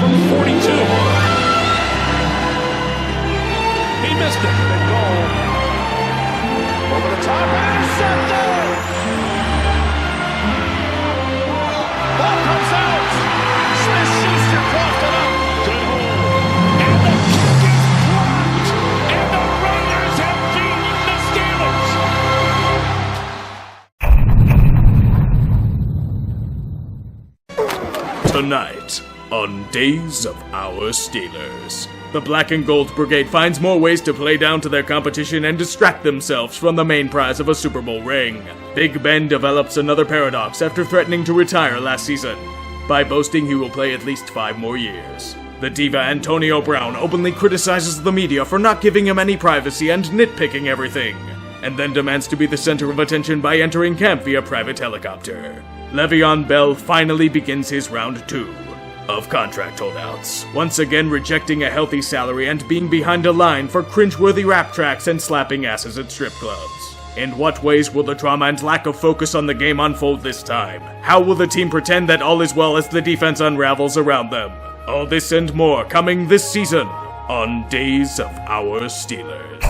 from 42. He missed it. Big goal. Over the top and intercepted. Ball comes out. Smith-Schuster coughed it up. Good hold. And the kick is blocked. And the Raiders have beaten the Steelers. Tonight, on Days of Our Steelers, the Black and Gold Brigade finds more ways to play down to their competition and distract themselves from the main prize of a Super Bowl ring. Big Ben develops another paradox after threatening to retire last season, by boasting he will play at least 5 more years. The diva Antonio Brown openly criticizes the media for not giving him any privacy and nitpicking everything, and then demands to be the center of attention by entering camp via private helicopter. Le'Veon Bell finally begins his round 2 of contract holdouts, once again rejecting a healthy salary and being behind a line for cringeworthy rap tracks and slapping asses at strip clubs. In what ways will the trauma and lack of focus on the game unfold this time? How will the team pretend that all is well as the defense unravels around them? All this and more coming this season on Days of Our Steelers.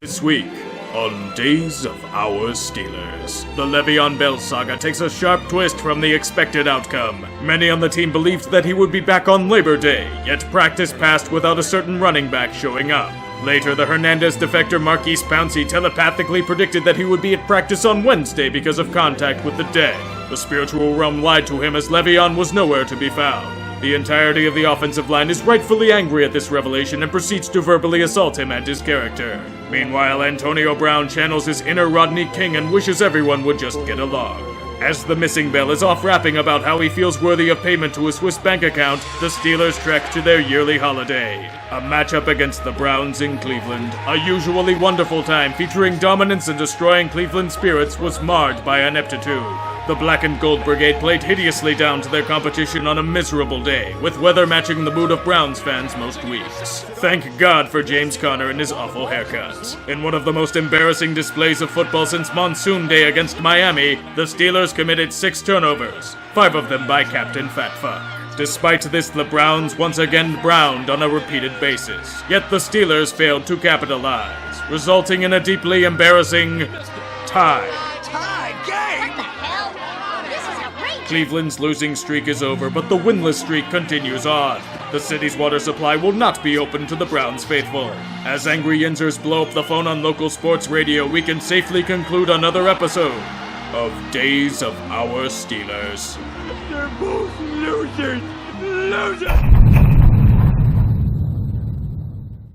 This week on Days of Our Steelers, the Le'Veon Bell saga takes a sharp twist from the expected outcome. Many on the team believed that he would be back on Labor Day, yet practice passed without a certain running back showing up. Later, the Hernandez defector Marquise Pouncey telepathically predicted that he would be at practice on Wednesday because of contact with the dead. The spiritual realm lied to him as Le'Veon was nowhere to be found. The entirety of the offensive line is rightfully angry at this revelation and proceeds to verbally assault him and his character. Meanwhile, Antonio Brown channels his inner Rodney King and wishes everyone would just get along. As the missing Bell is off rapping about how he feels worthy of payment to a Swiss bank account, the Steelers trek to their yearly holiday. A matchup against the Browns in Cleveland, a usually wonderful time featuring dominance and destroying Cleveland spirits, was marred by ineptitude. The Black and Gold Brigade played hideously down to their competition on a miserable day, with weather matching the mood of Browns fans most weeks. Thank God for James Conner and his awful haircut. In one of the most embarrassing displays of football since Monsoon Day against Miami, the Steelers committed 6 turnovers, 5 of them by Captain Fat Fuck. Despite this, the Browns once again browned on a repeated basis, yet the Steelers failed to capitalize, resulting in a deeply embarrassing tie. Cleveland's losing streak is over, but the winless streak continues on. The city's water supply will not be open to the Browns faithful. As angry Yinzers blow up the phone on local sports radio, we can safely conclude another episode of Days of Our Steelers. They're both losers! Losers!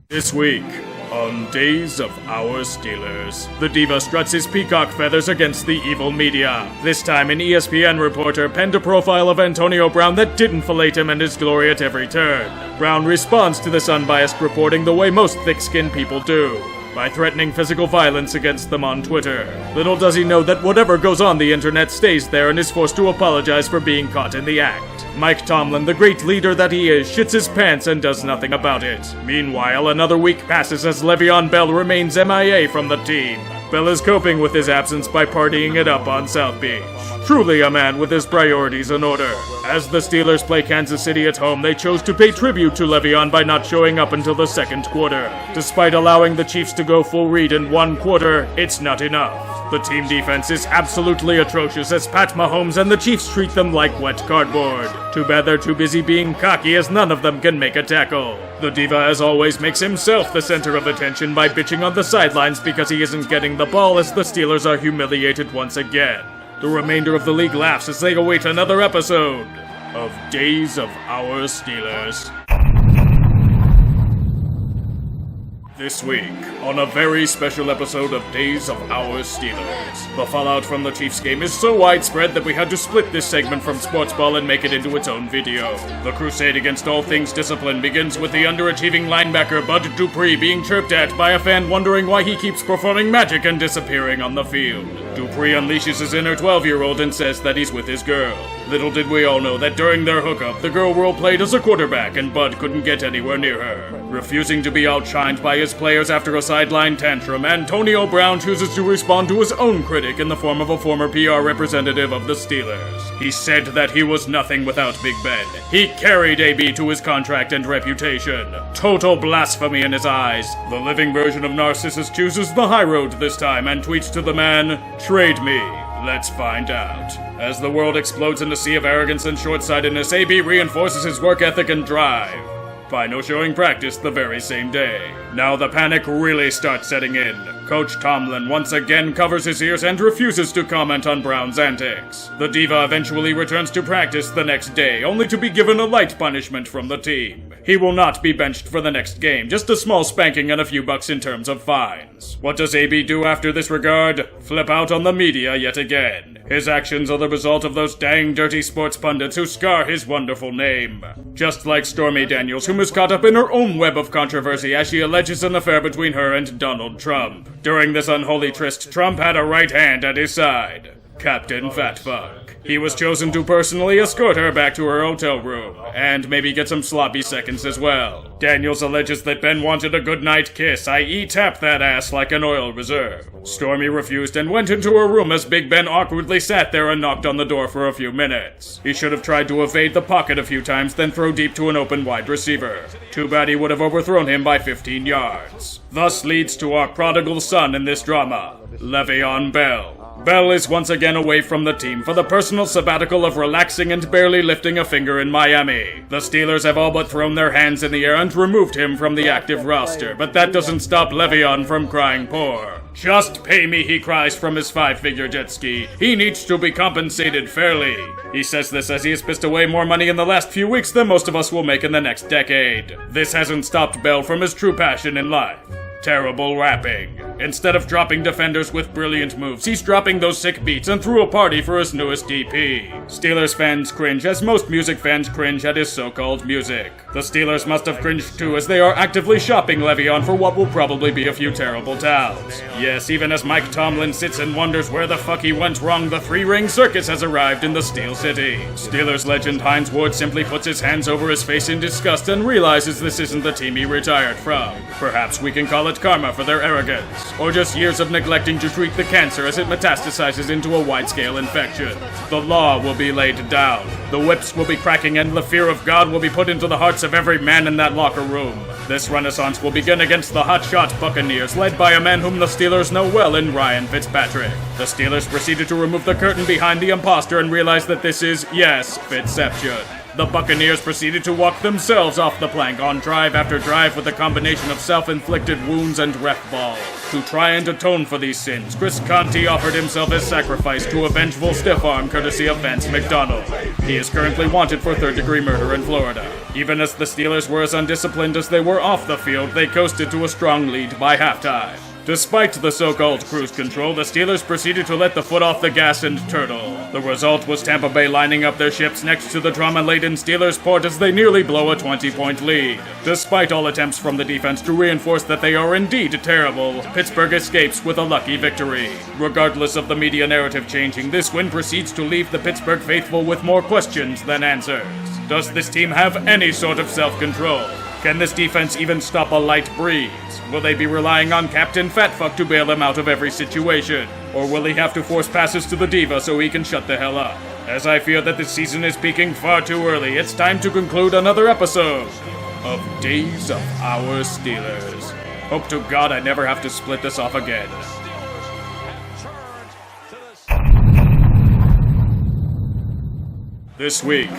This week on Days of Our Steelers, the diva struts his peacock feathers against the evil media. This time, an ESPN reporter penned a profile of Antonio Brown that didn't fillet him and his glory at every turn. Brown responds to this unbiased reporting the way most thick-skinned people do, by threatening physical violence against them on Twitter. Little does he know that whatever goes on the internet stays there and is forced to apologize for being caught in the act. Mike Tomlin, the great leader that he is, shits his pants and does nothing about it. Meanwhile, another week passes as Le'Veon Bell remains MIA from the team. Bell is coping with his absence by partying it up on South Beach. Truly a man with his priorities in order. As the Steelers play Kansas City at home, they chose to pay tribute to Le'Veon by not showing up until the second quarter. Despite allowing the Chiefs to go full read in one quarter, it's not enough. The team defense is absolutely atrocious as Pat Mahomes and the Chiefs treat them like wet cardboard. Too bad they're too busy being cocky as none of them can make a tackle. The diva, as always, makes himself the center of attention by bitching on the sidelines because he isn't getting the ball as the Steelers are humiliated once again. The remainder of the league laughs as they await another episode of Days of Our Steelers. This week, on a very special episode of Days of Our Steelers, the fallout from the Chiefs game is so widespread that we had to split this segment from Sports Ball and make it into its own video. The crusade against all things discipline begins with the underachieving linebacker Bud Dupree being chirped at by a fan wondering why he keeps performing magic and disappearing on the field. Dupree unleashes his inner 12-year-old and says that he's with his girl. Little did we all know that during their hookup, the girl role-played as a quarterback and Bud couldn't get anywhere near her. Refusing to be outshined by his players after a sideline tantrum, Antonio Brown chooses to respond to his own critic in the form of a former PR representative of the Steelers. He said that he was nothing without Big Ben. He carried AB to his contract and reputation. Total blasphemy in his eyes. The living version of Narcissus chooses the high road this time and tweets to the man, "Trade me. Let's find out." As the world explodes in a sea of arrogance and short-sightedness, AB reinforces his work ethic and drive by no showing practice the very same day. Now the panic really starts setting in. Coach Tomlin once again covers his ears and refuses to comment on Brown's antics. The diva eventually returns to practice the next day, only to be given a light punishment from the team. He will not be benched for the next game, just a small spanking and a few bucks in terms of fines. What does AB do after this regard? Flip out on the media yet again. His actions are the result of those dang dirty sports pundits who scar his wonderful name. Just like Stormy Daniels, whom is caught up in her own web of controversy as she alleges an affair between her and Donald Trump. During this unholy tryst, Trump had a right hand at his side, Captain Fatfuck. He was chosen to personally escort her back to her hotel room, and maybe get some sloppy seconds as well. Daniels alleges that Ben wanted a goodnight kiss, i.e. tap that ass like an oil reserve. Stormy refused and went into her room as Big Ben awkwardly sat there and knocked on the door for a few minutes. He should have tried to evade the pocket a few times, then throw deep to an open wide receiver. Too bad he would have overthrown him by 15 yards. Thus leads to our prodigal son in this drama, Le'Veon Bell. Bell is once again away from the team for the personal sabbatical of relaxing and barely lifting a finger in Miami. The Steelers have all but thrown their hands in the air and removed him from the active roster, but that doesn't stop Le'Veon from crying poor. "Just pay me," he cries from his 5-figure jet ski. He needs to be compensated fairly. He says this as he has pissed away more money in the last few weeks than most of us will make in the next decade. This hasn't stopped Bell from his true passion in life: terrible rapping. Instead of dropping defenders with brilliant moves, he's dropping those sick beats and threw a party for his newest DP. Steelers fans cringe as most music fans cringe at his so-called music. The Steelers must have cringed too, as they are actively shopping Le'Veon for what will probably be a few terrible towels. Yes, even as Mike Tomlin sits and wonders where the fuck he went wrong, the three-ring circus has arrived in the Steel City. Steelers legend Heinz Ward simply puts his hands over his face in disgust and realizes this isn't the team he retired from. Perhaps we can call it karma for their arrogance, or just years of neglecting to treat the cancer as it metastasizes into a wide-scale infection. The law will be laid down, the whips will be cracking, and the fear of God will be put into the hearts of every man in that locker room. This renaissance will begin against the hotshot Buccaneers, led by a man whom the Steelers know well in Ryan Fitzpatrick. The Steelers proceeded to remove the curtain behind the imposter and realize that this is, yes, Fitzception. The Buccaneers proceeded to walk themselves off the plank on drive after drive with a combination of self-inflicted wounds and ref balls. To try and atone for these sins, Chris Conti offered himself as sacrifice to a vengeful stiff arm courtesy of Vance McDonald. He is currently wanted for third-degree murder in Florida. Even as the Steelers were as undisciplined as they were off the field, they coasted to a strong lead by halftime. Despite the so-called cruise control, the Steelers proceeded to let the foot off the gas and turtle. The result was Tampa Bay lining up their ships next to the trauma-laden Steelers port as they nearly blow a 20-point lead. Despite all attempts from the defense to reinforce that they are indeed terrible, Pittsburgh escapes with a lucky victory. Regardless of the media narrative changing, this win proceeds to leave the Pittsburgh faithful with more questions than answers. Does this team have any sort of self-control? Can this defense even stop a light breeze? Will they be relying on Captain Fatfuck to bail him out of every situation? Or will he have to force passes to the diva so he can shut the hell up? As I fear that this season is peaking far too early, it's time to conclude another episode of Days of Our Steelers. Hope to God I never have to split this off again. This week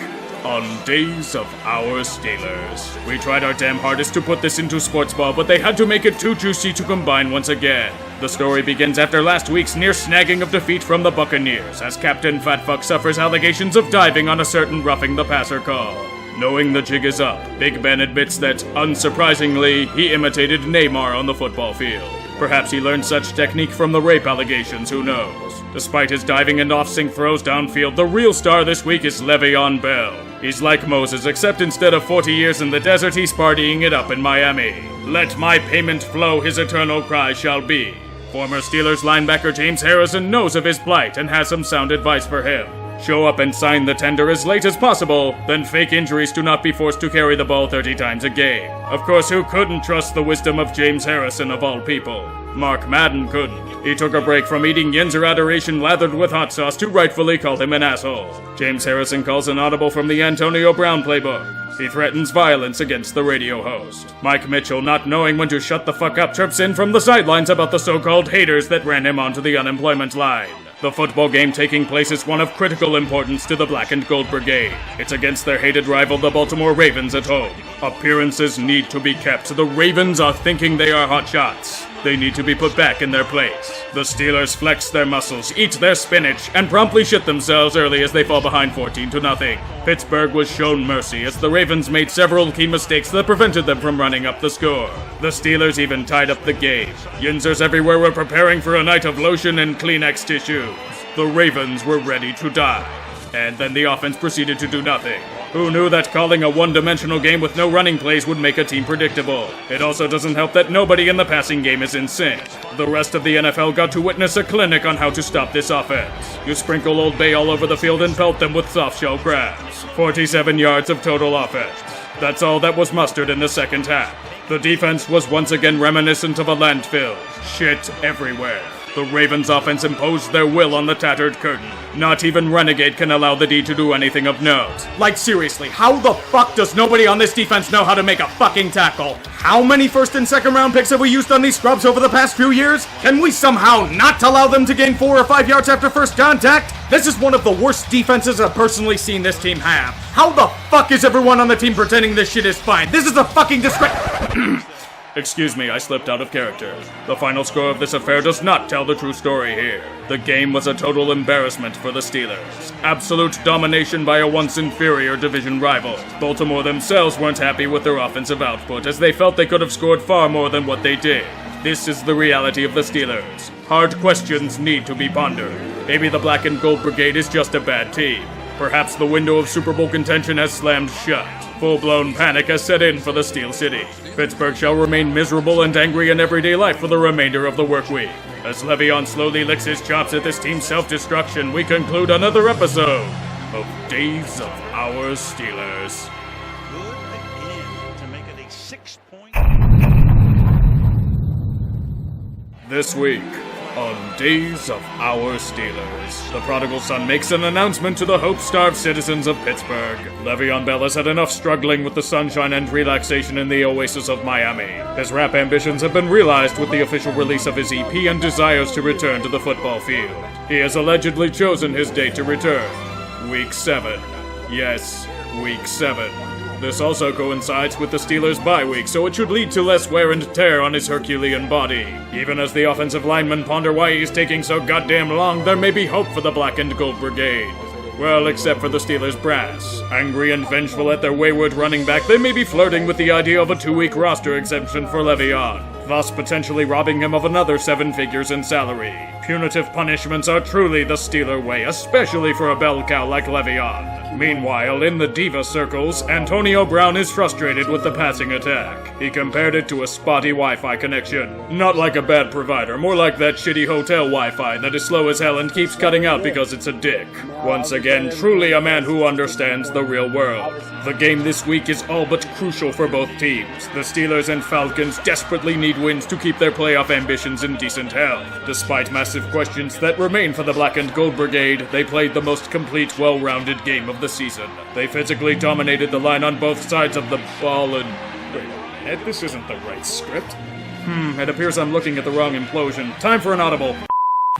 on Days of Our Steelers, we tried our damn hardest to put this into sports ball, but they had to make it too juicy to combine once again. The story begins after last week's near snagging of defeat from the Buccaneers, as Captain Fatfuck suffers allegations of diving on a certain roughing the passer call. Knowing the jig is up, Big Ben admits that, unsurprisingly, he imitated Neymar on the football field. Perhaps he learned such technique from the rape allegations, who knows? Despite his diving and off-sync throws downfield, the real star this week is Le'Veon Bell. He's like Moses, except instead of 40 years in the desert, he's partying it up in Miami. Let my payment flow, his eternal cry shall be. Former Steelers linebacker James Harrison knows of his plight and has some sound advice for him. Show up and sign the tender as late as possible, then fake injuries do not be forced to carry the ball 30 times a game. Of course, who couldn't trust the wisdom of James Harrison of all people? Mark Madden couldn't. He took a break from eating Yinzer adoration lathered with hot sauce to rightfully call him an asshole. James Harrison calls an audible from the Antonio Brown playbook. He threatens violence against the radio host. Mike Mitchell, not knowing when to shut the fuck up, chirps in from the sidelines about the so-called haters that ran him onto the unemployment line. The football game taking place is one of critical importance to the Black and Gold Brigade. It's against their hated rival, the Baltimore Ravens, at home. Appearances need to be kept. The Ravens are thinking they are hot shots. They need to be put back in their place. The Steelers flex their muscles, eat their spinach, and promptly shit themselves early as they fall behind 14-0. Pittsburgh was shown mercy as the Ravens made several key mistakes that prevented them from running up the score. The Steelers even tied up the game. Yinzers everywhere were preparing for a night of lotion and Kleenex tissues. The Ravens were ready to die. And then the offense proceeded to do nothing. Who knew that calling a one-dimensional game with no running plays would make a team predictable? It also doesn't help that nobody in the passing game is in sync. The rest of the NFL got to witness a clinic on how to stop this offense. You sprinkle Old Bay all over the field and pelt them with soft-shell crabs. 47 yards of total offense. That's all that was mustered in the second half. The defense was once again reminiscent of a landfill. Shit everywhere. The Ravens' offense imposed their will on the tattered curtain. Not even Renegade can allow the D to do anything of note. Like seriously, how the fuck does nobody on this defense know how to make a fucking tackle? How many first and second round picks have we used on these scrubs over the past few years? Can we somehow not allow them to gain 4 or 5 yards after first contact? This is one of the worst defenses I've personally seen this team have. How the fuck is everyone on the team pretending this shit is fine? This is a fucking disgrace. Excuse me, I slipped out of character. The final score of this affair does not tell the true story here. The game was a total embarrassment for the Steelers. Absolute domination by a once inferior division rival. Baltimore themselves weren't happy with their offensive output, as they felt they could have scored far more than what they did. This is the reality of the Steelers. Hard questions need to be pondered. Maybe the Black and Gold Brigade is just a bad team. Perhaps the window of Super Bowl contention has slammed shut. Full-blown panic has set in for the Steel City. Pittsburgh shall remain miserable and angry in everyday life for the remainder of the work week. As Le'Veon slowly licks his chops at this team's self-destruction, we conclude another episode of Days of Our Steelers. Good again to make it a 6-point. This week on Days of Our Steelers, the prodigal son makes an announcement to the hope-starved citizens of Pittsburgh. Le'Veon Bell has had enough struggling with the sunshine and relaxation in the oasis of Miami. His rap ambitions have been realized with the official release of his EP and desires to return to the football field. He has allegedly chosen his date to return. Week 7. Yes, Week 7. This also coincides with the Steelers' bye week, so it should lead to less wear and tear on his Herculean body. Even as the offensive linemen ponder why he's taking so goddamn long, there may be hope for the Black and Gold Brigade. Well, except for the Steelers' brass. Angry and vengeful at their wayward running back, they may be flirting with the idea of a 2-week roster exemption for Le'Veon, thus potentially robbing him of another 7 figures in salary. Punitive punishments are truly the Steeler way, especially for a bell cow like Le'Veon. Meanwhile, in the diva circles, Antonio Brown is frustrated with the passing attack. He compared it to a spotty Wi-Fi connection. Not like a bad provider, more like that shitty hotel Wi-Fi that is slow as hell and keeps cutting out because it's a dick. Once again, truly a man who understands the real world. The game this week is all but crucial for both teams. The Steelers and Falcons desperately need wins to keep their playoff ambitions in decent health. Despite massive questions that remain for the Black and Gold Brigade, they played the most complete, well-rounded game of the season. They physically dominated the line on both sides of the ball and... Wait, Ed, this isn't the right script. It appears I'm looking at the wrong implosion. Time for an audible.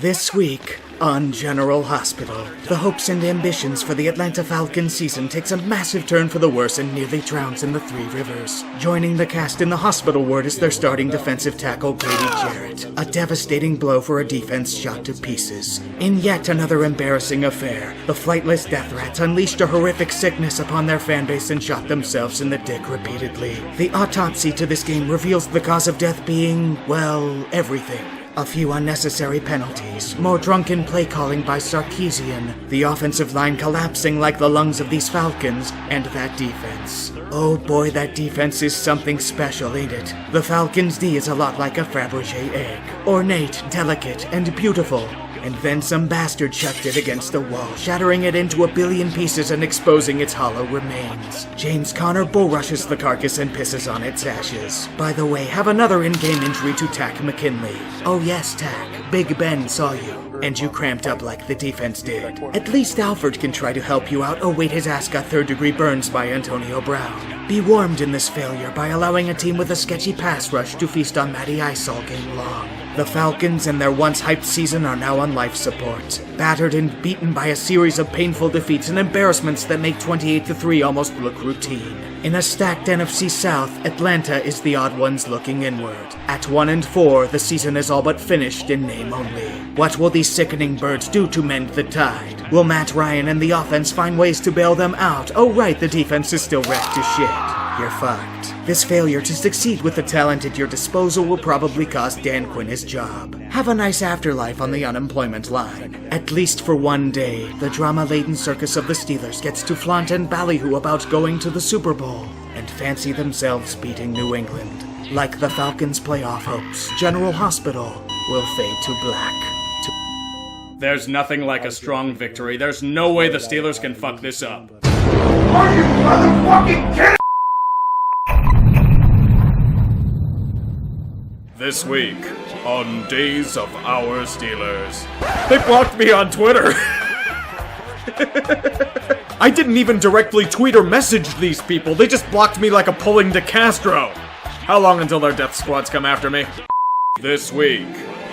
This week on General Hospital, the hopes and ambitions for the Atlanta Falcons season takes a massive turn for the worse and nearly drowns in the Three Rivers. Joining the cast in the hospital ward is their starting defensive tackle, Grady Jarrett. A devastating blow for a defense shot to pieces. In yet another embarrassing affair, the flightless Death Rats unleashed a horrific sickness upon their fanbase and shot themselves in the dick repeatedly. The autopsy to this game reveals the cause of death being, well, everything. A few unnecessary penalties, more drunken play calling by Sarkeesian, the offensive line collapsing like the lungs of these Falcons, and that defense. Oh boy, that defense is something special, ain't it? The Falcons' D is a lot like a Fabergé egg. Ornate, delicate, and beautiful. And then some bastard chucked it against the wall, shattering it into a billion pieces and exposing its hollow remains. James Conner bull rushes the carcass and pisses on its ashes. By the way, have another in-game injury to Tack McKinley. Oh yes, Tack, Big Ben saw you. And you cramped up like the defense did. At least Alfred can try to help you out. Oh wait, his ass got third-degree burns by Antonio Brown. Be warmed in this failure by allowing a team with a sketchy pass rush to feast on Matty Ice all game long. The Falcons and their once hyped season are now on life support, battered and beaten by a series of painful defeats and embarrassments that make 28-3 almost look routine. In a stacked NFC South, Atlanta is the odd ones looking inward. At 1-4, the season is all but finished in name only. What will these sickening birds do to mend the tide? Will Matt Ryan and the offense find ways to bail them out? Oh right, the defense is still wrecked to shit. You're fucked. This failure to succeed with the talent at your disposal will probably cost Dan Quinn his job. Have a nice afterlife on the unemployment line. At least for one day, the drama-laden circus of the Steelers gets to flaunt and ballyhoo about going to the Super Bowl and fancy themselves beating New England. Like the Falcons' playoff hopes, General Hospital will fade to black. There's nothing like a strong victory. There's no way the Steelers can fuck this up. Are you motherfucking kidding? This week on Days of Our Steelers. They blocked me on Twitter. I didn't even directly tweet or message these people. They just blocked me like a pulling de Castro. How long until their death squads come after me? This week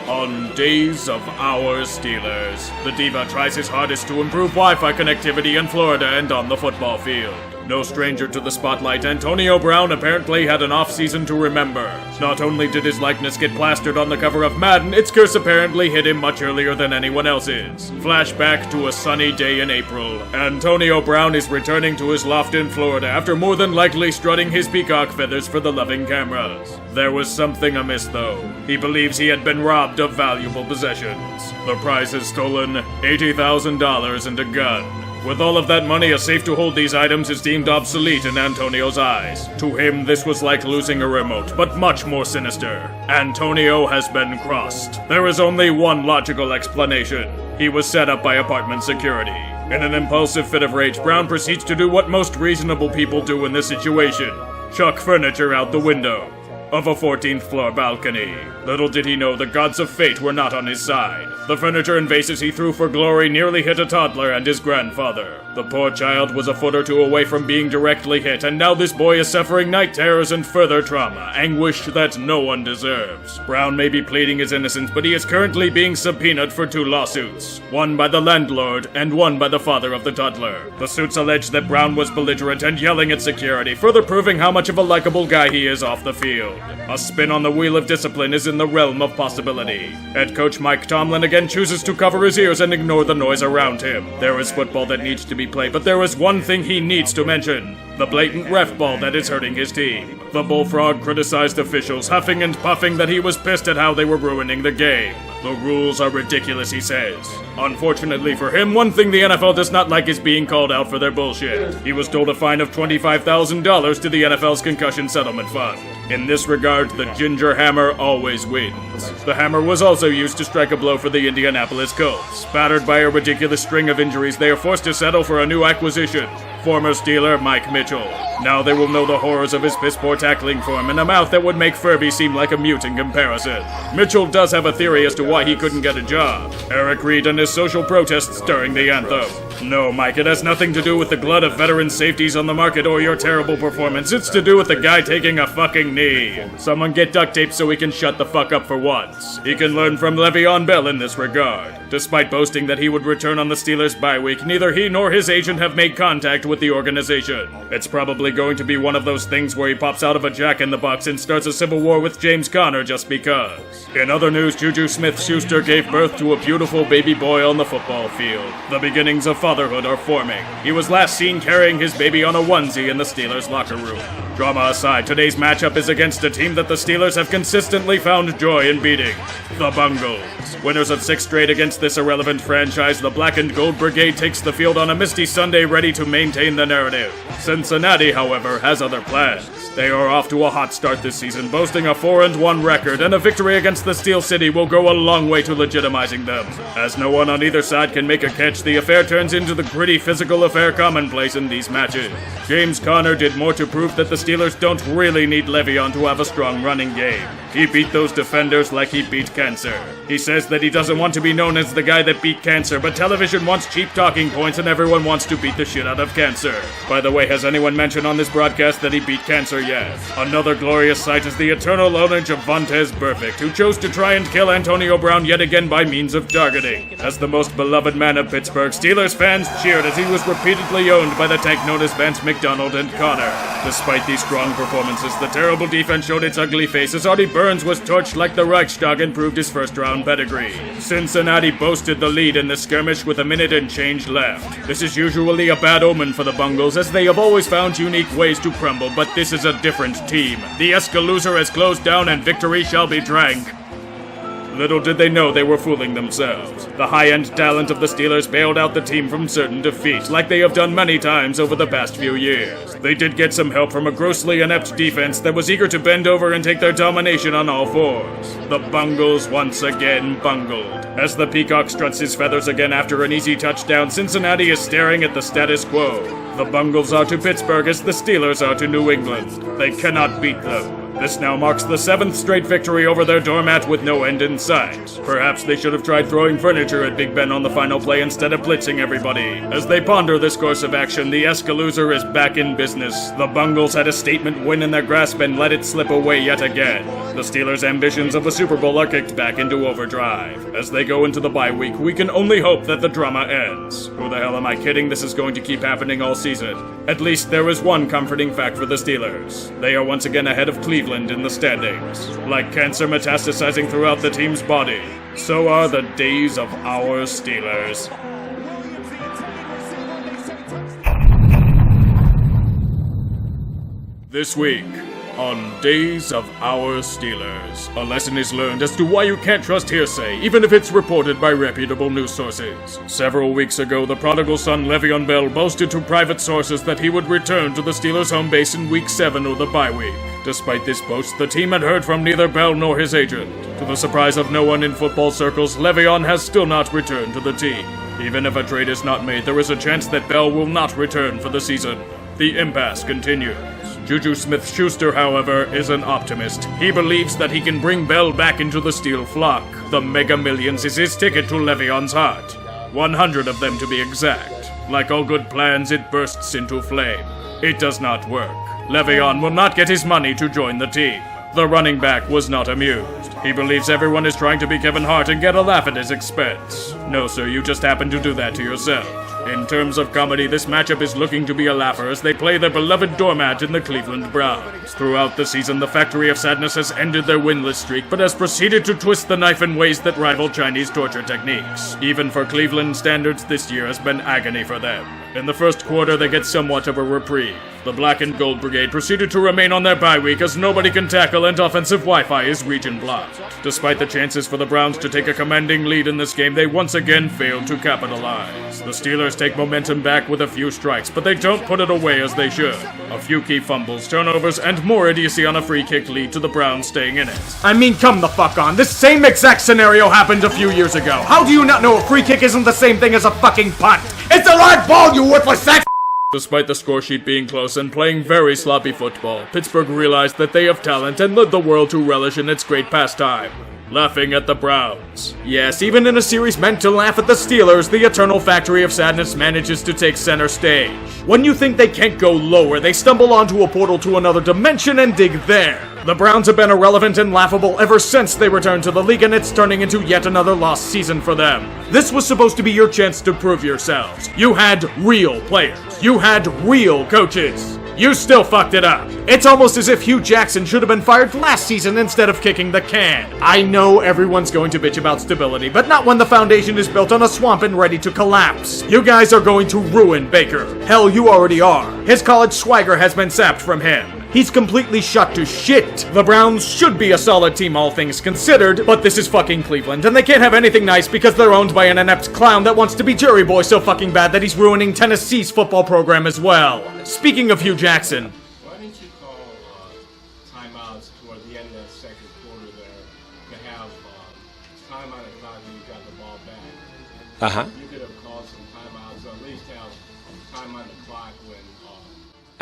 on Days of Our Steelers, the Diva tries his hardest to improve Wi-Fi connectivity in Florida and on the football field. No stranger to the spotlight, Antonio Brown apparently had an off-season to remember. Not only did his likeness get plastered on the cover of Madden, its curse apparently hit him much earlier than anyone else's. Flashback to a sunny day in April. Antonio Brown is returning to his loft in Florida after more than likely strutting his peacock feathers for the loving cameras. There was something amiss though. He believes he had been robbed of valuable possessions. The prize is stolen, $80,000 and a gun. With all of that money, a safe to hold these items is deemed obsolete in Antonio's eyes. To him, this was like losing a remote, but much more sinister. Antonio has been crossed. There is only one logical explanation. He was set up by apartment security. In an impulsive fit of rage, Brown proceeds to do what most reasonable people do in this situation. Chuck furniture out the window of a 14th floor balcony. Little did he know the gods of fate were not on his side. The furniture and vases he threw for glory nearly hit a toddler and his grandfather. The poor child was a foot or two away from being directly hit, and now this boy is suffering night terrors and further trauma, anguish that no one deserves. Brown may be pleading his innocence, but he is currently being subpoenaed for 2 lawsuits. One by the landlord, and one by the father of the toddler. The suits allege that Brown was belligerent and yelling at security, further proving how much of a likable guy he is off the field. A spin on the wheel of discipline is in the realm of possibility. Head coach Mike Tomlin again chooses to cover his ears and ignore the noise around him. There is football that needs to be played, but there is one thing he needs to mention. The blatant ref ball that is hurting his team. The Bullfrog criticized officials, huffing and puffing that he was pissed at how they were ruining the game. The rules are ridiculous, he says. Unfortunately for him, one thing the NFL does not like is being called out for their bullshit. He was told a fine of $25,000 to the NFL's concussion settlement fund. In this regard, the Ginger Hammer always wins. The hammer was also used to strike a blow for the Indianapolis Colts. Battered by a ridiculous string of injuries, they are forced to settle for a new acquisition. Former Steeler Mike Mitchell. Now they will know the horrors of his piss-poor tackling form and a mouth that would make Furby seem like a mute in comparison. Mitchell does have a theory as to why he couldn't get a job. Eric Reed and his social protests during the anthem. No, Mike, it has nothing to do with the glut of veteran safeties on the market or your terrible performance. It's to do with the guy taking a fucking knee. Someone get duct tape so he can shut the fuck up for once. He can learn from Le'Veon Bell in this regard. Despite boasting that he would return on the Steelers' bye week, neither he nor his agent have made contact with the organization. It's probably going to be one of those things where he pops out of a jack-in-the-box and starts a civil war with James Conner just because. In other news, Juju Smith-Schuster gave birth to a beautiful baby boy on the football field. The beginnings of fatherhood are forming. He was last seen carrying his baby on a onesie in the Steelers' locker room. Drama aside, today's matchup is against a team that the Steelers have consistently found joy in beating, the Bungles. Winners of 6 straight against this irrelevant franchise, the Black and Gold Brigade takes the field on a misty Sunday ready to maintain the narrative. Cincinnati, however, has other plans. They are off to a hot start this season, boasting a 4-1 record, and a victory against the Steel City will go a long way to legitimizing them. As no one on either side can make a catch, the affair turns into the gritty physical affair commonplace in these matches. James Conner did more to prove that the Steelers don't really need Le'Veon to have a strong running game. He beat those defenders like he beat cancer. He says that he doesn't want to be known as the guy that beat cancer, but television wants cheap talking points and everyone wants to beat the shit out of cancer. By the way, has anyone mentioned on this broadcast that he beat cancer yet? Another glorious sight is the eternal lineage of Vontaze Burfict, who chose to try and kill Antonio Brown yet again by means of targeting. As the most beloved man of Pittsburgh, Steelers fans cheered as he was repeatedly owned by the tank known as Vance McDonald and Connor. Despite these strong performances, the terrible defense showed its ugly face as Artie Burns was torched like the Reichstag and proved his first-round pedigree. Cincinnati boasted the lead in the skirmish with a minute and change left. This is usually a bad omen for the Bungles, as they have always found unique ways to crumble, but this is a different team. The Escalooser has closed down and victory shall be drank. Little did they know they were fooling themselves. The high-end talent of the Steelers bailed out the team from certain defeat, like they have done many times over the past few years. They did get some help from a grossly inept defense that was eager to bend over and take their domination on all fours. The Bungles once again bungled. As the Peacock struts his feathers again after an easy touchdown, Cincinnati is staring at the status quo. The Bungles are to Pittsburgh as the Steelers are to New England. They cannot beat them. This now marks the 7th straight victory over their doormat with no end in sight. Perhaps they should have tried throwing furniture at Big Ben on the final play instead of blitzing everybody. As they ponder this course of action, the Escalooser is back in business. The Bungles had a statement win in their grasp and let it slip away yet again. The Steelers' ambitions of the Super Bowl are kicked back into overdrive. As they go into the bye week, we can only hope that the drama ends. Who the hell am I kidding? This is going to keep happening all season. At least there is one comforting fact for the Steelers. They are once again ahead of Cleveland in the standings. Like cancer metastasizing throughout the team's body, so are the days of our Steelers. This week on Days of Our Steelers, a lesson is learned as to why you can't trust hearsay, even if it's reported by reputable news sources. Several weeks ago, the prodigal son Le'Veon Bell boasted to private sources that he would return to the Steelers' home base in Week 7 or the bye week. Despite this boast, the team had heard from neither Bell nor his agent. To the surprise of no one in football circles, Le'Veon has still not returned to the team. Even if a trade is not made, there is a chance that Bell will not return for the season. The impasse continues. Juju Smith-Schuster, however, is an optimist. He believes that he can bring Bell back into the Steel flock. The Mega Millions is his ticket to Le'Veon's heart. 100 of them to be exact. Like all good plans, it bursts into flame. It does not work. Le'Veon will not get his money to join the team. The running back was not amused. He believes everyone is trying to be Kevin Hart and get a laugh at his expense. No, sir, you just happen to do that to yourself. In terms of comedy, this matchup is looking to be a laugher as they play their beloved doormat in the Cleveland Browns. Throughout the season, the Factory of Sadness has ended their winless streak, but has proceeded to twist the knife in ways that rival Chinese torture techniques. Even for Cleveland standards, this year has been agony for them. In the first quarter, they get somewhat of a reprieve. The Black and Gold Brigade proceeded to remain on their bye week as nobody can tackle and offensive Wi-Fi is region blocked. Despite the chances for the Browns to take a commanding lead in this game, they once again failed to capitalize. The Steelers take momentum back with a few strikes, but they don't put it away as they should. A few key fumbles, turnovers, and more idiocy on a free kick lead to the Browns staying in it. I mean, come the fuck on. This same exact scenario happened a few years ago. How do you not know a free kick isn't the same thing as a fucking punt? It's a live ball, you worthless sack! Despite the score sheet being close and playing very sloppy football, Pittsburgh realized that they have talent and led the world to relish in its great pastime. Laughing at the Browns. Yes, even in a series meant to laugh at the Steelers, the Eternal Factory of Sadness manages to take center stage. When you think they can't go lower, they stumble onto a portal to another dimension and dig there. The Browns have been irrelevant and laughable ever since they returned to the league, and it's turning into yet another lost season for them. This was supposed to be your chance to prove yourselves. You had real players. You had real coaches. You still fucked it up. It's almost as if Hugh Jackson should have been fired last season instead of kicking the can. I know everyone's going to bitch about stability, but not when the foundation is built on a swamp and ready to collapse. You guys are going to ruin Baker. Hell, you already are. His college swagger has been sapped from him. He's completely shot to shit. The Browns should be a solid team, all things considered, but this is fucking Cleveland, and they can't have anything nice because they're owned by an inept clown that wants to be Jerry Boy so fucking bad that he's ruining Tennessee's football program as well. Speaking of Hugh Jackson, why didn't you call timeouts toward the end of that second quarter there to have time on the clock when you got the ball back? You could have called some timeouts, or at least have time on the clock when...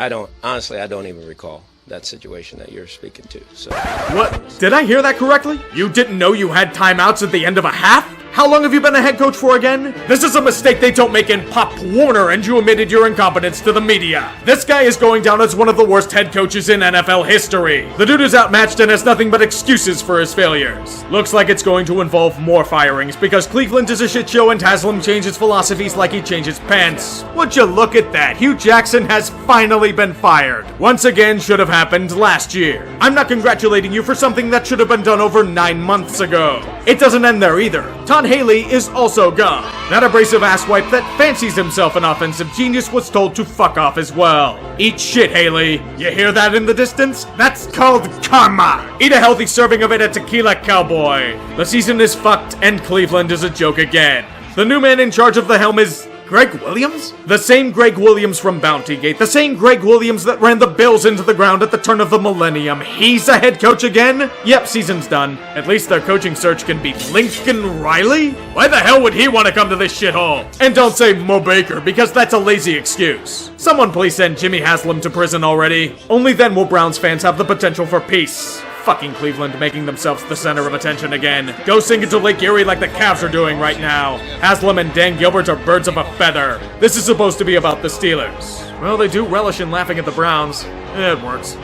I don't even recall that situation that you're speaking to, so. What? Did I hear that correctly? You didn't know you had timeouts at the end of a half? How long have you been a head coach for again? This is a mistake they don't make in Pop Warner, and you admitted your incompetence to the media. This guy is going down as one of the worst head coaches in NFL history. The dude is outmatched and has nothing but excuses for his failures. Looks like it's going to involve more firings because Cleveland is a shit show and Haslam changes philosophies like he changes pants. Would you look at that? Hugh Jackson has finally been fired. Once again, should have happened last year. I'm not congratulating you for something that should have been done over 9 months ago. It doesn't end there either. Todd Haley is also gone. That abrasive asswipe that fancies himself an offensive genius was told to fuck off as well. Eat shit, Haley. You hear that in the distance? That's called karma. Eat a healthy serving of it at Tequila Cowboy. The season is fucked and Cleveland is a joke again. The new man in charge of the helm is... Greg Williams? The same Greg Williams from Bountygate. The same Greg Williams that ran the Bills into the ground at the turn of the millennium. He's a head coach again? Yep, season's done. At least their coaching search can beat Lincoln Riley? Why the hell would he want to come to this shithole? And don't say Mo Baker, because that's a lazy excuse. Someone please send Jimmy Haslam to prison already. Only then will Browns fans have the potential for peace. Fucking Cleveland making themselves the center of attention again. Go sink into Lake Erie like the Cavs are doing right now. Haslam and Dan Gilbert are birds of a feather. This is supposed to be about the Steelers. Well, they do relish in laughing at the Browns. It works.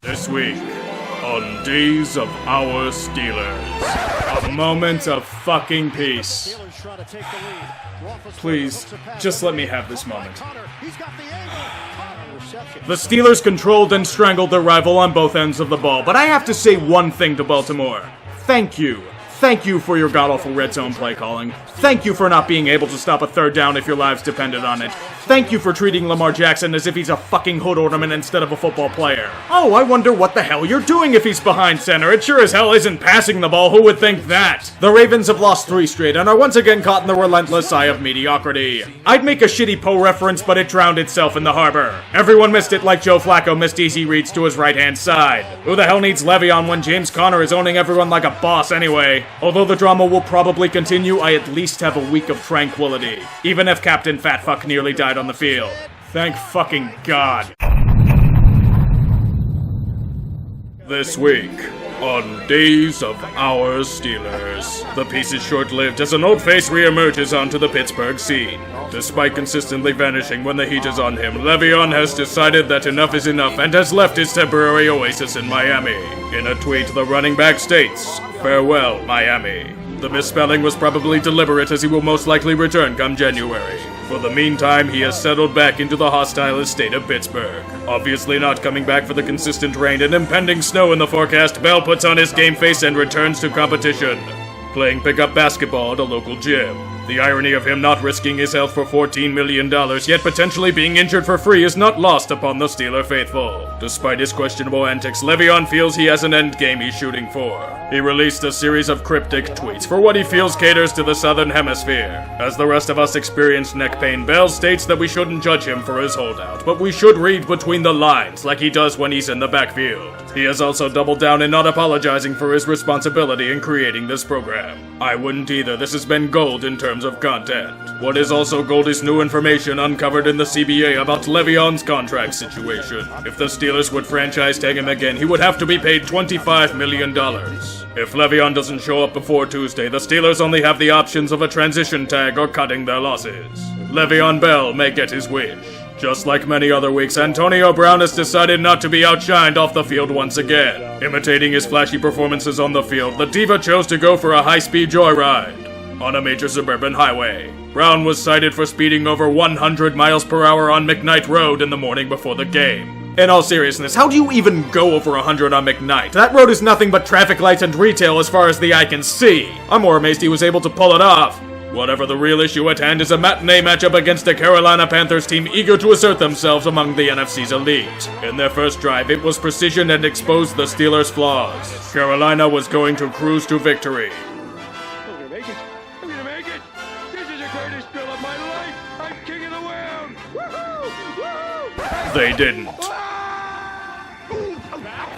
This week on Days of Our Steelers, a moment of fucking peace. Please, just let me have this moment. The Steelers controlled and strangled their rival on both ends of the ball, but I have to say one thing to Baltimore. Thank you. Thank you for your god-awful red zone play calling. Thank you for not being able to stop a third down if your lives depended on it. Thank you for treating Lamar Jackson as if he's a fucking hood ornament instead of a football player. Oh, I wonder what the hell you're doing if he's behind center. It sure as hell isn't passing the ball. Who would think that? The Ravens have lost 3 straight and are once again caught in the relentless eye of mediocrity. I'd make a shitty Poe reference, but it drowned itself in the harbor. Everyone missed it like Joe Flacco missed easy reads to his right-hand side. Who the hell needs Le'Veon when James Conner is owning everyone like a boss anyway? Although the drama will probably continue, I at least have a week of tranquility. Even if Captain Fatfuck nearly died on the field. Thank fucking God. This week on Days of Our Steelers, the peace is short-lived as an old face re-emerges onto the Pittsburgh scene. Despite consistently vanishing when the heat is on him, Le'Veon has decided that enough is enough and has left his temporary oasis in Miami. In a tweet, the running back states, "Farewell, Miami." The misspelling was probably deliberate as he will most likely return come January. For the meantime, he has settled back into the hostile estate of Pittsburgh. Obviously not coming back for the consistent rain and impending snow in the forecast, Bell puts on his game face and returns to competition, playing pickup basketball at a local gym. The irony of him not risking his health for $14 million, yet potentially being injured for free, is not lost upon the Steeler faithful. Despite his questionable antics, Le'Veon feels he has an end game he's shooting for. He released a series of cryptic tweets for what he feels caters to the Southern Hemisphere. As the rest of us experienced neck pain, Bell states that we shouldn't judge him for his holdout, but we should read between the lines like he does when he's in the backfield. He has also doubled down in not apologizing for his responsibility in creating this program. I wouldn't either. This has been gold in terms of content. What is also gold is new information uncovered in the CBA about Le'Veon's contract situation. If the Steelers would franchise tag him again, he would have to be paid $25 million. If Le'Veon doesn't show up before Tuesday, the Steelers only have the options of a transition tag or cutting their losses. Le'Veon Bell may get his wish. Just like many other weeks, Antonio Brown has decided not to be outshined off the field once again. Imitating his flashy performances on the field, the diva chose to go for a high-speed joyride on a major suburban highway. Brown was cited for speeding over 100 miles per hour on McKnight Road in the morning before the game. In all seriousness, how do you even go over 100 on McKnight? That road is nothing but traffic lights and retail as far as the eye can see. I'm more amazed he was able to pull it off. Whatever the real issue at hand is a matinee matchup against a Carolina Panthers team eager to assert themselves among the NFC's elite. In their first drive, it was precision and exposed the Steelers' flaws. Carolina was going to cruise to victory. I'm gonna make it. I'm gonna make it. This is the greatest thrill of my life. I'm king of the world. Woohoo! Woohoo! They didn't.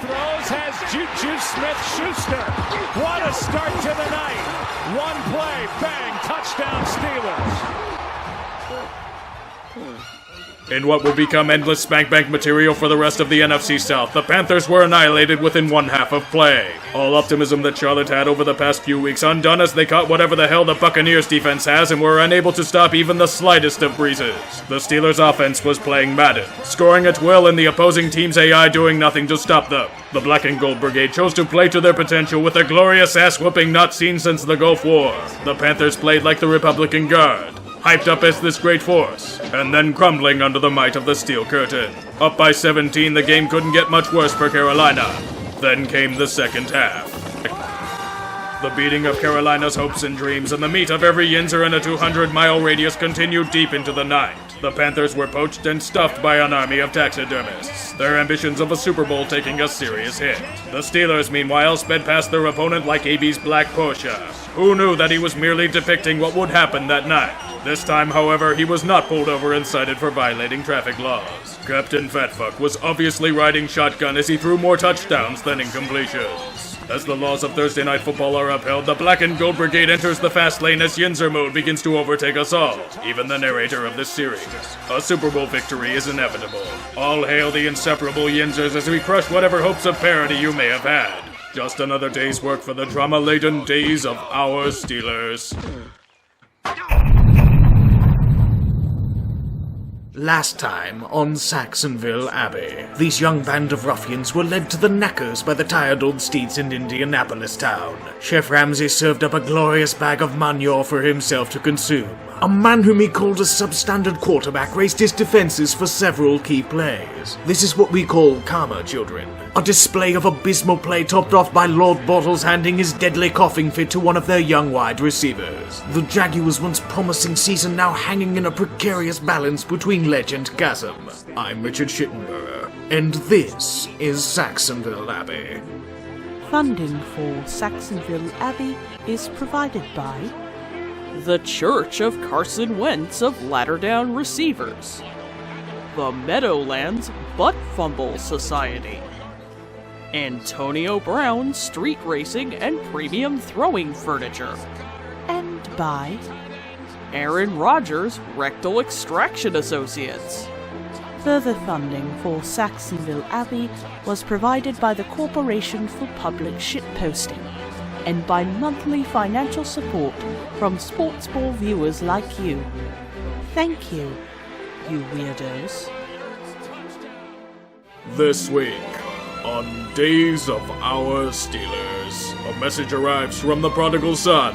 Throws has Juju Smith-Schuster. What a start to the night. One play, bang, touchdown Steelers. In what would become endless spank bank material for the rest of the NFC South, the Panthers were annihilated within one half of play. All optimism that Charlotte had over the past few weeks undone as they caught whatever the hell the Buccaneers defense has and were unable to stop even the slightest of breezes. The Steelers offense was playing Madden, scoring at will and the opposing team's AI doing nothing to stop them. The Black and Gold Brigade chose to play to their potential with a glorious ass-whooping not seen since the Gulf War. The Panthers played like the Republican Guard, hyped up as this great force, and then crumbling under the might of the Steel Curtain. Up by 17, the game couldn't get much worse for Carolina. Then came the second half. The beating of Carolina's hopes and dreams and the meat of every Yinzer in a 200-mile radius continued deep into the night. The Panthers were poached and stuffed by an army of taxidermists, their ambitions of a Super Bowl taking a serious hit. The Steelers, meanwhile, sped past their opponent like Abbey's black Porsche. Who knew that he was merely depicting what would happen that night? This time, however, he was not pulled over and cited for violating traffic laws. Captain Fatfuck was obviously riding shotgun as he threw more touchdowns than incompletions. As the laws of Thursday Night Football are upheld, the Black and Gold Brigade enters the fast lane as Yinzer mode begins to overtake us all, even the narrator of this series. A Super Bowl victory is inevitable. All hail the inseparable Yinzers as we crush whatever hopes of parity you may have had. Just another day's work for the drama-laden days of our Steelers. Last time on Sacksonville Abbey, these young band of ruffians were led to the knackers by the tired old steeds in Indianapolis town. Chef Ramsay served up a glorious bag of manure for himself to consume. A man whom he called a substandard quarterback raised his defenses for several key plays. This is what we call karma, children. A display of abysmal play topped off by Lord Bottles handing his deadly coughing fit to one of their young wide receivers. The Jaguars' once promising season now hanging in a precarious balance between ledge and chasm. I'm Richard Schittenberger, and this is Sacksonville Abbey. Funding for Sacksonville Abbey is provided by the Church of Carson Wentz of Latter-Down Receivers, the Meadowlands Butt Fumble Society, Antonio Brown Street Racing and Premium Throwing Furniture, and by Aaron Rodgers Rectal Extraction Associates. Further funding for Sacksonville Abbey was provided by the Corporation for Public Shitposting and by monthly financial support from sports ball viewers like you. Thank you, you weirdos. This week, on Days of Our Steelers, a message arrives from the prodigal son.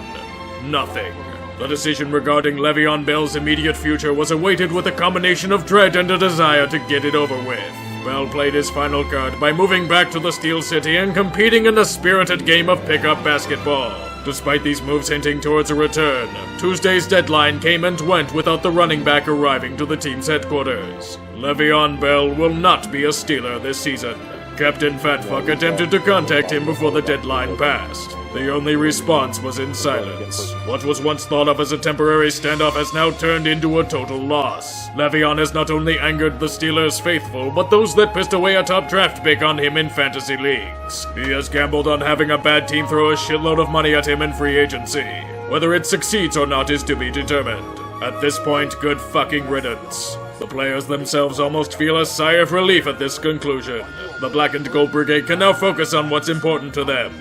Nothing. The decision regarding Le'Veon Bell's immediate future was awaited with a combination of dread and a desire to get it over with. Bell played his final card by moving back to the Steel City and competing in a spirited game of pickup basketball. Despite these moves hinting towards a return, Tuesday's deadline came and went without the running back arriving to the team's headquarters. Le'Veon Bell will not be a Steeler this season. Captain Fatfuck attempted to contact him before the deadline passed. The only response was in silence. What was once thought of as a temporary standoff has now turned into a total loss. Le'Veon has not only angered the Steelers' faithful, but those that pissed away a top draft pick on him in fantasy leagues. He has gambled on having a bad team throw a shitload of money at him in free agency. Whether it succeeds or not is to be determined. At this point, good fucking riddance. The players themselves almost feel a sigh of relief at this conclusion. The Black and Gold Brigade can now focus on what's important to them.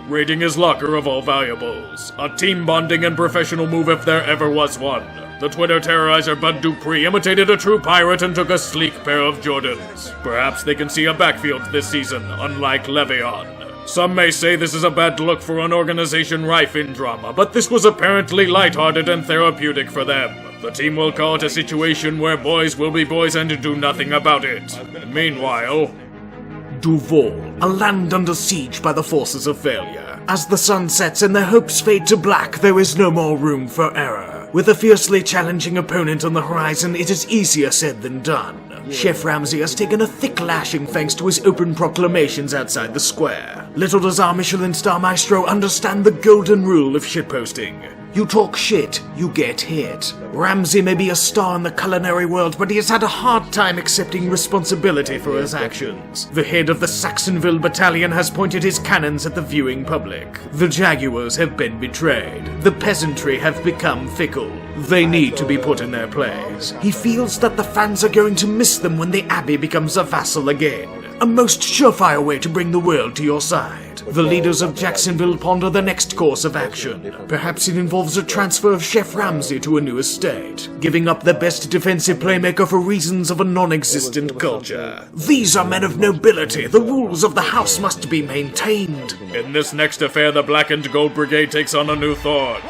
Raiding his locker of all valuables. A team bonding and professional move if there ever was one. The Twitter terrorizer Bud Dupree imitated a true pirate and took a sleek pair of Jordans. Perhaps they can see a backfield this season, unlike Le'Veon. Some may say this is a bad look for an organization rife in drama, but this was apparently lighthearted and therapeutic for them. The team will call it a situation where boys will be boys and do nothing about it. Meanwhile, Duval, a land under siege by the forces of failure. As the sun sets and their hopes fade to black, there is no more room for error. With a fiercely challenging opponent on the horizon, it is easier said than done. Chef Ramsay has taken a thick lashing thanks to his open proclamations outside the square. Little does our Michelin star maestro understand the golden rule of shitposting. You talk shit, you get hit. Ramsay may be a star in the culinary world, but he has had a hard time accepting responsibility for his actions. The head of the Sacksonville battalion has pointed his cannons at the viewing public. The Jaguars have been betrayed. The peasantry have become fickle. They need to be put in their place. He feels that the fans are going to miss them when the Abbey becomes a vassal again. A most surefire way to bring the world to your side. The leaders of Jacksonville ponder the next course of action. Perhaps it involves a transfer of Chef Ramsay to a new estate, giving up their best defensive playmaker for reasons of a non-existent culture. These are men of nobility. The rules of the house must be maintained. in this next affair, the Black and Gold Brigade takes on a new thorn,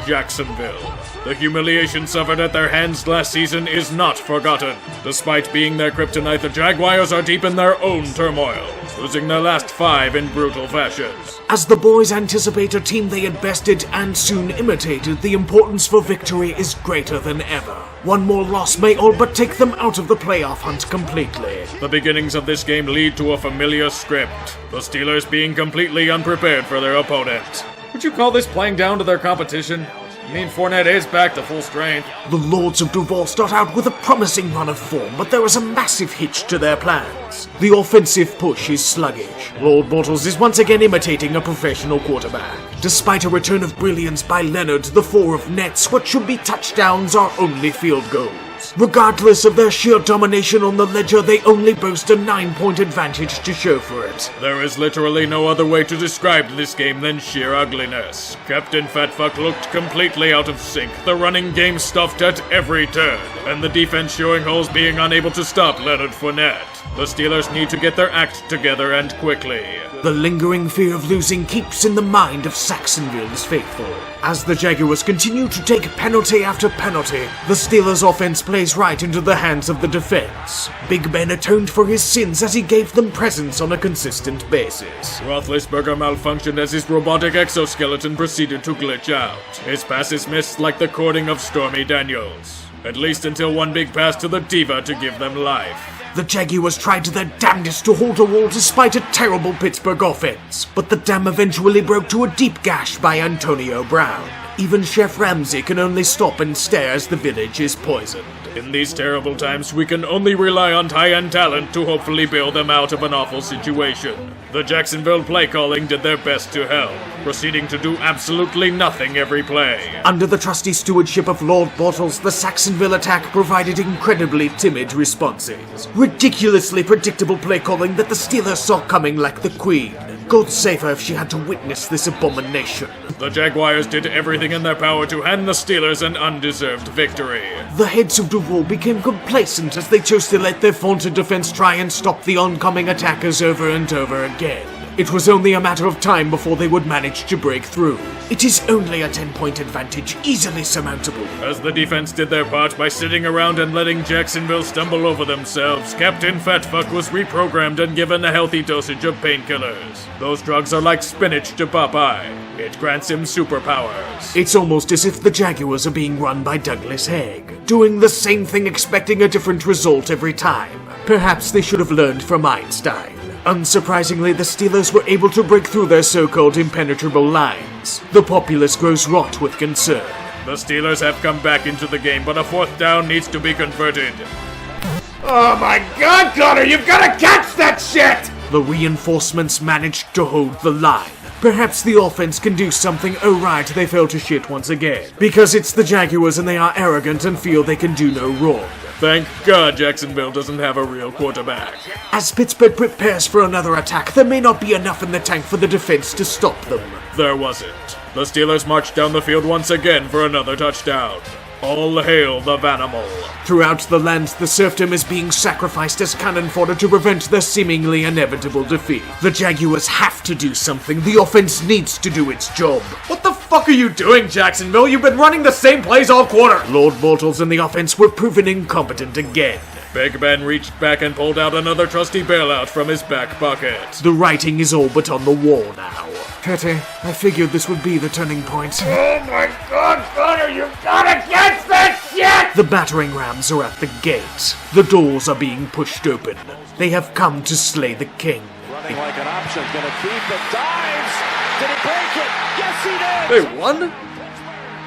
Jacksonville. The humiliation suffered at their hands last season is not forgotten. Despite being their kryptonite, the Jaguars are deep in their own turmoil, losing their last 5 in brutal fashion. As the boys anticipate a team they had bested and soon imitated, the importance for victory is greater than ever. One more loss may all but take them out of the playoff hunt completely. The beginnings of this game lead to a familiar script, the Steelers being completely unprepared for their opponent. Would you call this playing down to their competition? I mean, Fournette is back to full strength. The Lords of Duval start out with a promising run of form, but there is a massive hitch to their plans. The offensive push is sluggish. Lord Bortles is once again imitating a professional quarterback. Despite a return of brilliance by Leonard, the 4 of nets, what should be touchdowns are only field goals. Regardless of their sheer domination on the ledger, they only boast a 9-point advantage to show for it. There is literally no other way to describe this game than sheer ugliness. Captain Fatfuck looked completely out of sync, the running game stuffed at every turn, and the defense showing holes being unable to stop Leonard Fournette. The Steelers need to get their act together and quickly. The lingering fear of losing keeps in the mind of Sacksonville's faithful. As the Jaguars continue to take penalty after penalty, the Steelers' offense plays right into the hands of the defense. Big Ben atoned for his sins as he gave them presence on a consistent basis. Roethlisberger malfunctioned as his robotic exoskeleton proceeded to glitch out. His passes missed like the courting of Stormy Daniels. At least until one big pass to the Diva to give them life. The Jaguars tried their damnedest to hold a wall despite a terrible Pittsburgh offense, but the dam eventually broke to a deep gash by Antonio Brown. Even Chef Ramsay can only stop and stare as the village is poisoned. In these terrible times, we can only rely on high-end talent to hopefully bail them out of an awful situation. The Jacksonville play calling did their best to help, proceeding to do absolutely nothing every play. Under the trusty stewardship of Lord Bortles, the Sacksonville attack provided incredibly timid responses. Ridiculously predictable play calling that the Steelers saw coming like the Queen. God save her if she had to witness this abomination. The Jaguars did everything in their power to hand the Steelers an undeserved victory. The heads of Duval became complacent as they chose to let their vaunted defense try and stop the oncoming attackers over and over again. It was only a matter of time before they would manage to break through. It is only a 10-point advantage, easily surmountable. As the defense did their part by sitting around and letting Jacksonville stumble over themselves, Captain Fatfuck was reprogrammed and given a healthy dosage of painkillers. Those drugs are like spinach to Popeye. It grants him superpowers. It's almost as if the Jaguars are being run by Douglas Haig, doing the same thing expecting a different result every time. Perhaps they should have learned from Einstein. Unsurprisingly, the Steelers were able to break through their so-called impenetrable lines. The populace grows wrought with concern. The Steelers have come back into the game, but a 4th down needs to be converted. Oh my God, Connor, you've got to catch that shit! The reinforcements managed to hold the line. Perhaps the offense can do something. Oh right, they fell to shit once again. Because it's the Jaguars and they are arrogant and feel they can do no wrong. Thank God Jacksonville doesn't have a real quarterback. As Pittsburgh prepares for another attack, there may not be enough in the tank for the defense to stop them. There wasn't. The Steelers marched down the field once again for another touchdown. All hail the Vanimal. Throughout the land, the serfdom is being sacrificed as cannon fodder to prevent their seemingly inevitable defeat. The Jaguars have to do something. The offense needs to do its job. What the fuck are you doing, Jacksonville? You've been running the same plays all quarter. Lord Bortles and the offense were proven incompetent again. Big Ben reached back and pulled out another trusty bailout from his back pocket. The writing is all but on the wall now. Petty, I figured this would be the turning point. Oh my God, Connor, you've gotta catch that shit! The battering rams are at the gate. The doors are being pushed open. They have come to slay the king. Running like an option, gonna feed the dives! Did he break it? Yes, he did! They won?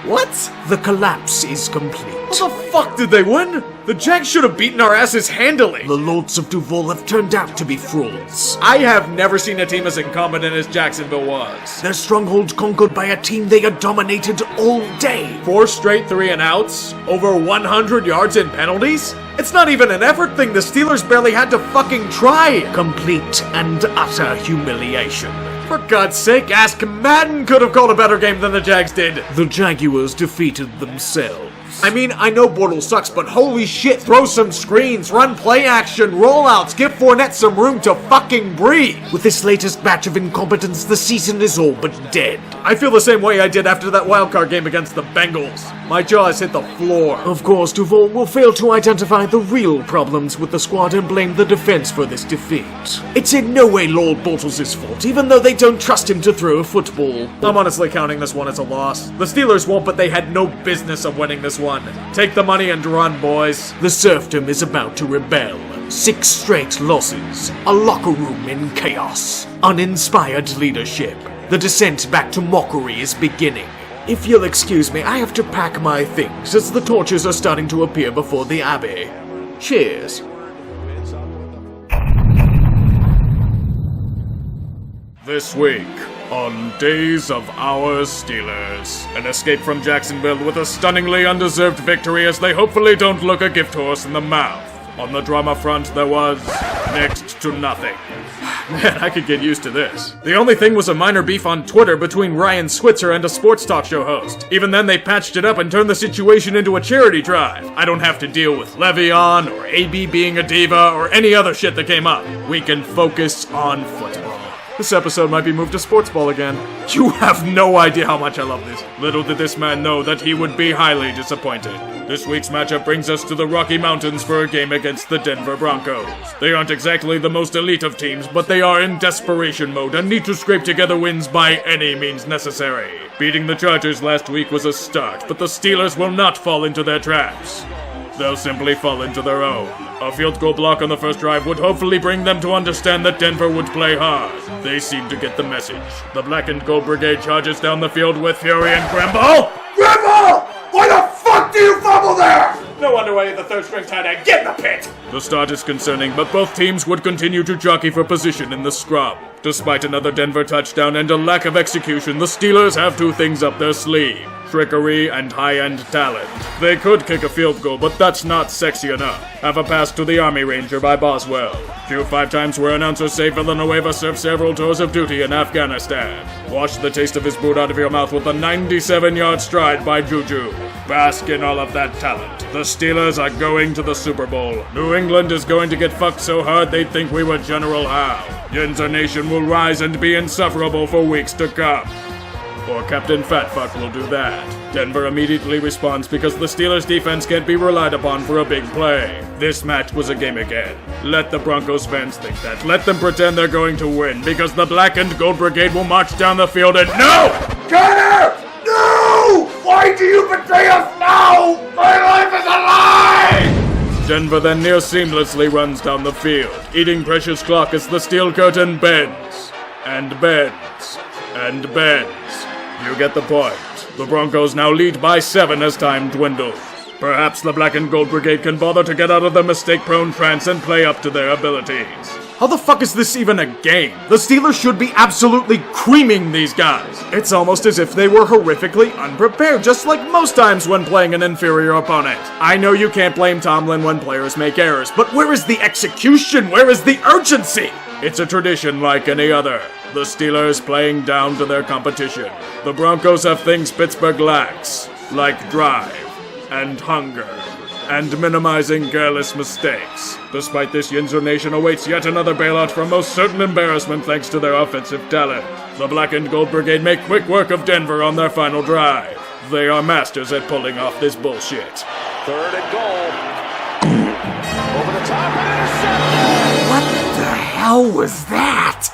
What? The collapse is complete. How the fuck did they win? The Jags should have beaten our asses handily. The Lords of Duval have turned out to be frauds. I have never seen a team as incompetent as Jacksonville was. Their stronghold conquered by a team they had dominated all day. 4 straight 3-and-outs, over 100 yards in penalties? It's not even an effort thing, the Steelers barely had to fucking try. Complete and utter humiliation. For God's sake, ask Madden could have called a better game than the Jags did. The Jaguars defeated themselves. I mean, I know Bortles sucks, but holy shit, throw some screens, run play action, rollouts, give Fournette some room to fucking breathe. With this latest batch of incompetence, the season is all but dead. I feel the same way I did after that wildcard game against the Bengals. My jaw has hit the floor. Of course, Duval will fail to identify the real problems with the squad and blame the defense for this defeat. It's in no way Lord Bortles' fault, even though they don't trust him to throw a football. I'm honestly counting this one as a loss. The Steelers won't, but they had no business of winning this one. Take the money and run, boys. The serfdom is about to rebel. 6 straight losses. A locker room in chaos. Uninspired leadership. The descent back to mockery is beginning. If you'll excuse me, I have to pack my things as the torches are starting to appear before the Abbey. Cheers. This week on Days of Our Steelers, an escape from Jacksonville with a stunningly undeserved victory as they hopefully don't look a gift horse in the mouth. On the drama front, there was next to nothing. Man, I could get used to this. The only thing was a minor beef on Twitter between Ryan Switzer and a sports talk show host. Even then, they patched it up and turned the situation into a charity drive. I don't have to deal with Le'Veon or AB being a diva or any other shit that came up. We can focus on football. This episode might be moved to sports ball again. You have no idea how much I love this. Little did this man know that he would be highly disappointed. This week's matchup brings us to the Rocky Mountains for a game against the Denver Broncos. They aren't exactly the most elite of teams, but they are in desperation mode and need to scrape together wins by any means necessary. Beating the Chargers last week was a start, but the Steelers will not fall into their traps. They'll simply fall into their own. A field goal block on the first drive would hopefully bring them to understand that Denver would play hard. They seem to get the message. The black and gold brigade charges down the field with fury and Grimble. Grandma! Why the fuck do you fumble there? No wonder why the third string tight end. Get in the pit! The start is concerning, but both teams would continue to jockey for position in the scrum. Despite another Denver touchdown and a lack of execution, the Steelers have 2 things up their sleeve: trickery and high-end talent. They could kick a field goal, but that's not sexy enough. Have a pass to the Army Ranger by Boswell. Q5 times where announcers say Villanueva served several tours of duty in Afghanistan. Wash the taste of his boot out of your mouth with a 97-yard stride by Juju. Bask in all of that talent. The Steelers are going to the Super Bowl. New England is going to get fucked so hard they'd think we were General Howe. Yinzer Nation will rise and be insufferable for weeks to come. Or Captain Fatfuck will do that. Denver immediately responds because the Steelers' defense can't be relied upon for a big play. This match was a game again. Let the Broncos fans think that. Let them pretend they're going to win, because the Black and Gold Brigade will march down the field and no! Connor! No! Why do you betray us now? My life is a lie! Denver then near seamlessly runs down the field, eating precious clock as the steel curtain bends. And bends. And bends. You get the point. The Broncos now lead by 7 as time dwindles. Perhaps the Black and Gold Brigade can bother to get out of their mistake-prone trance and play up to their abilities. How the fuck is this even a game? The Steelers should be absolutely creaming these guys. It's almost as if they were horrifically unprepared, just like most times when playing an inferior opponent. I know you can't blame Tomlin when players make errors, but where is the execution? Where is the urgency? It's a tradition like any other. The Steelers playing down to their competition. The Broncos have things Pittsburgh lacks, like drive and hunger, and minimizing careless mistakes. Despite this, Yinzer Nation awaits yet another bailout from most certain embarrassment thanks to their offensive talent. The Black and Gold Brigade make quick work of Denver on their final drive. They are masters at pulling off this bullshit. 3rd and goal. Over the top and intercepted! What the hell was that?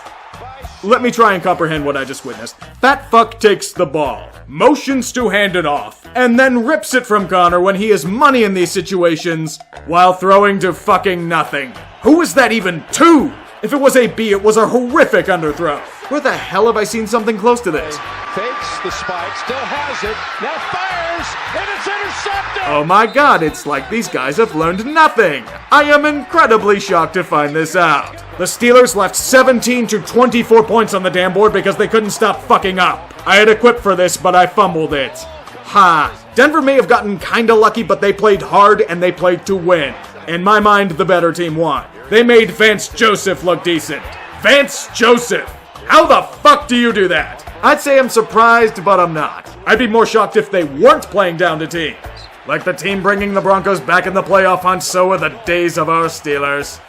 Let me try and comprehend what I just witnessed. Fat fuck takes the ball, motions to hand it off, and then rips it from Connor when he is money in these situations while throwing to fucking nothing. Who is that even to? If it was a B, it was a horrific underthrow. Where the hell have I seen something close to this? Fakes the spike, still has it, now fires, and it's intercepted! Oh my god, it's like these guys have learned nothing. I am incredibly shocked to find this out. The Steelers left 17 to 24 points on the damn board because they couldn't stop fucking up. I had equipped for this, but I fumbled it. Ha. Denver may have gotten kinda lucky, but they played hard and they played to win. In my mind, the better team won. They made Vance Joseph look decent. Vance Joseph! How the fuck do you do that? I'd say I'm surprised, but I'm not. I'd be more shocked if they weren't playing down to teams. Like the team bringing the Broncos back in the playoff hunt, so were the days of our Steelers.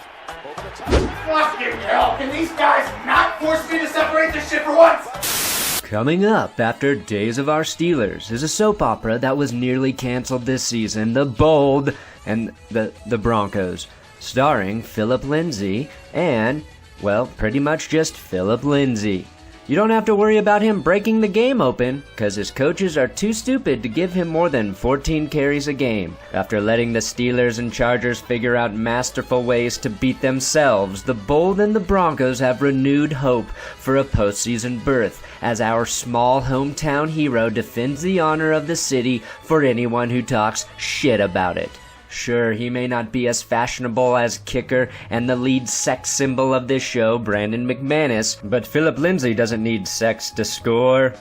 Fucking hell, can these guys not force me to separate this shit for once? Coming up after Days of Our Steelers is a soap opera that was nearly canceled this season, The Bold and the Broncos, starring Philip Lindsay and, well, pretty much just Philip Lindsay. You don't have to worry about him breaking the game open, cause his coaches are too stupid to give him more than 14 carries a game. After letting the Steelers and Chargers figure out masterful ways to beat themselves, the Bold and the Broncos have renewed hope for a postseason berth, as our small hometown hero defends the honor of the city for anyone who talks shit about it. Sure, he may not be as fashionable as Kicker and the lead sex symbol of this show, Brandon McManus, but Philip Lindsay doesn't need sex to score.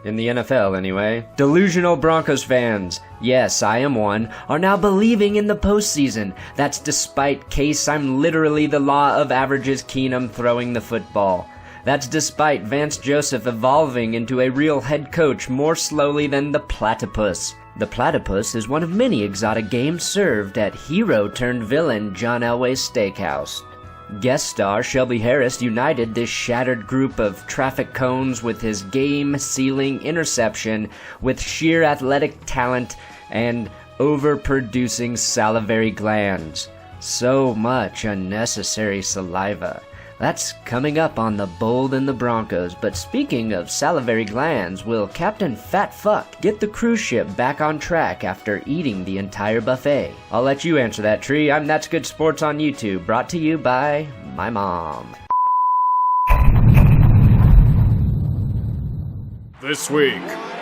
In the NFL, anyway. Delusional Broncos fans, yes, I am one, are now believing in the postseason. That's despite case I'm literally the law of averages Keenum throwing the football. That's despite Vance Joseph evolving into a real head coach more slowly than the platypus. The platypus is one of many exotic games served at hero-turned-villain John Elway's Steakhouse. Guest star Shelby Harris united this shattered group of traffic cones with his game-sealing interception with sheer athletic talent and overproducing salivary glands. So much unnecessary saliva. That's coming up on The Bold and the Broncos, but speaking of salivary glands, will Captain Fat Fuck get the cruise ship back on track after eating the entire buffet? I'll let you answer that, Tree. I'm That's Good Sports on YouTube, brought to you by my mom. This week,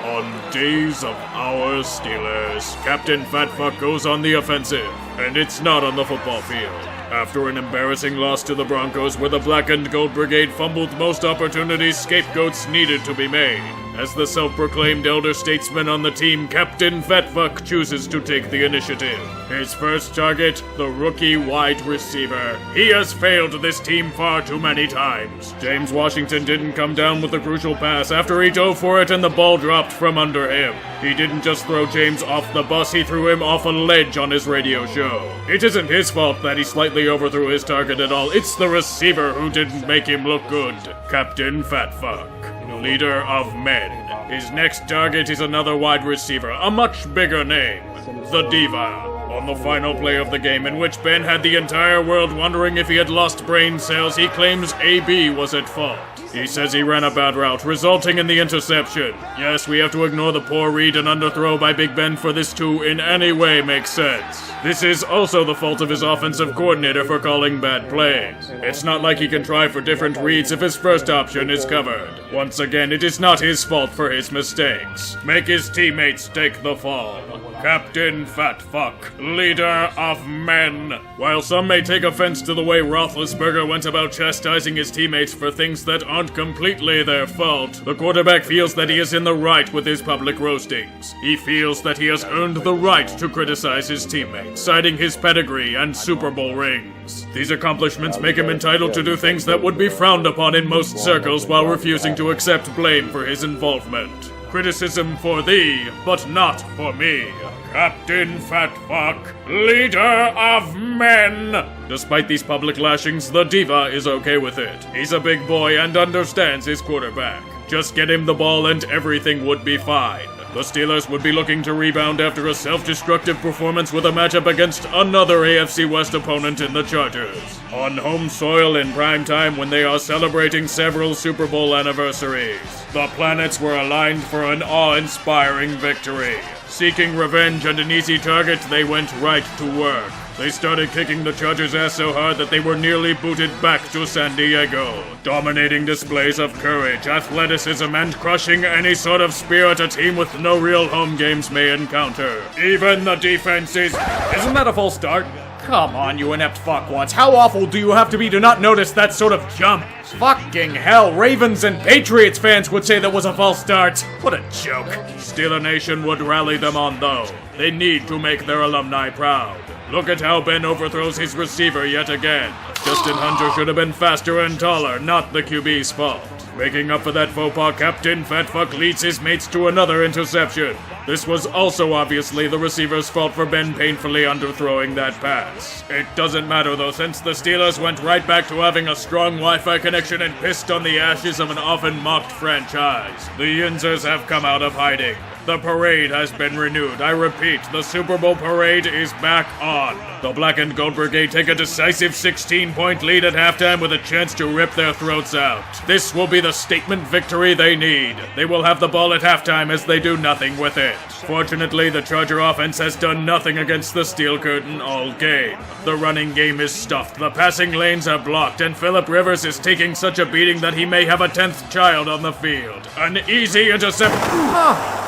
on Days of Our Steelers, Captain Fat Fuck goes on the offensive, and it's not on the football field. After an embarrassing loss to the Broncos where the Black and Gold Brigade fumbled most opportunities, scapegoats needed to be made. As the self-proclaimed elder statesman on the team, Captain Fatfuck chooses to take the initiative. His first target, the rookie wide receiver. He has failed this team far too many times. James Washington didn't come down with the crucial pass after he dove for it and the ball dropped from under him. He didn't just throw James off the bus, he threw him off a ledge on his radio show. It isn't his fault that he slightly overthrew his target at all. It's the receiver who didn't make him look good. Captain Fatfuck, leader of men. His next target is another wide receiver, a much bigger name, the Diva. On the final play of the game, in which Ben had the entire world wondering if he had lost brain cells, he claims AB was at fault. He says he ran a bad route, resulting in the interception. Yes, we have to ignore the poor read and underthrow by Big Ben for this to in any way make sense. This is also the fault of his offensive coordinator for calling bad plays. It's not like he can try for different reads if his first option is covered. Once again, it is not his fault for his mistakes. Make his teammates take the fall. Captain Fatfuck, leader of men. While some may take offense to the way Roethlisberger went about chastising his teammates for things that aren't completely their fault, the quarterback feels that he is in the right with his public roastings. He feels that he has earned the right to criticize his teammates, citing his pedigree and Super Bowl rings. These accomplishments make him entitled to do things that would be frowned upon in most circles while refusing to accept blame for his involvement. Criticism for thee, but not for me. Captain Fatfuck, leader of men! Despite these public lashings, the diva is okay with it. He's a big boy and understands his quarterback. Just get him the ball and everything would be fine. The Steelers would be looking to rebound after a self-destructive performance with a matchup against another AFC West opponent in the Chargers. On home soil in prime time when they are celebrating several Super Bowl anniversaries, the planets were aligned for an awe-inspiring victory. Seeking revenge and an easy target, they went right to work. They started kicking the Chargers' ass so hard that they were nearly booted back to San Diego. Dominating displays of courage, athleticism, and crushing any sort of spirit a team with no real home games may encounter. Even the defense is... Isn't that a false start? Come on, you inept fuckwads. How awful do you have to be to not notice that sort of jump? Fucking hell, Ravens and Patriots fans would say that was a false start. What a joke. Steeler Nation would rally them on, though. They need to make their alumni proud. Look at how Ben overthrows his receiver yet again. Justin Hunter should have been faster and taller, not the QB's fault. Making up for that faux pas, Captain Fatfuck leads his mates to another interception. This was also obviously the receiver's fault for Ben painfully underthrowing that pass. It doesn't matter though, since the Steelers went right back to having a strong Wi-Fi connection and pissed on the ashes of an often mocked franchise. The Yinzers have come out of hiding. The parade has been renewed. I repeat, the Super Bowl parade is back on. The Black and Gold Brigade take a decisive 16-point lead at halftime with a chance to rip their throats out. This will be the statement victory they need. They will have the ball at halftime as they do nothing with it. Fortunately, the Charger offense has done nothing against the Steel Curtain all game. The running game is stuffed, the passing lanes are blocked, and Phillip Rivers is taking such a beating that he may have a 10th child on the field. An easy interception.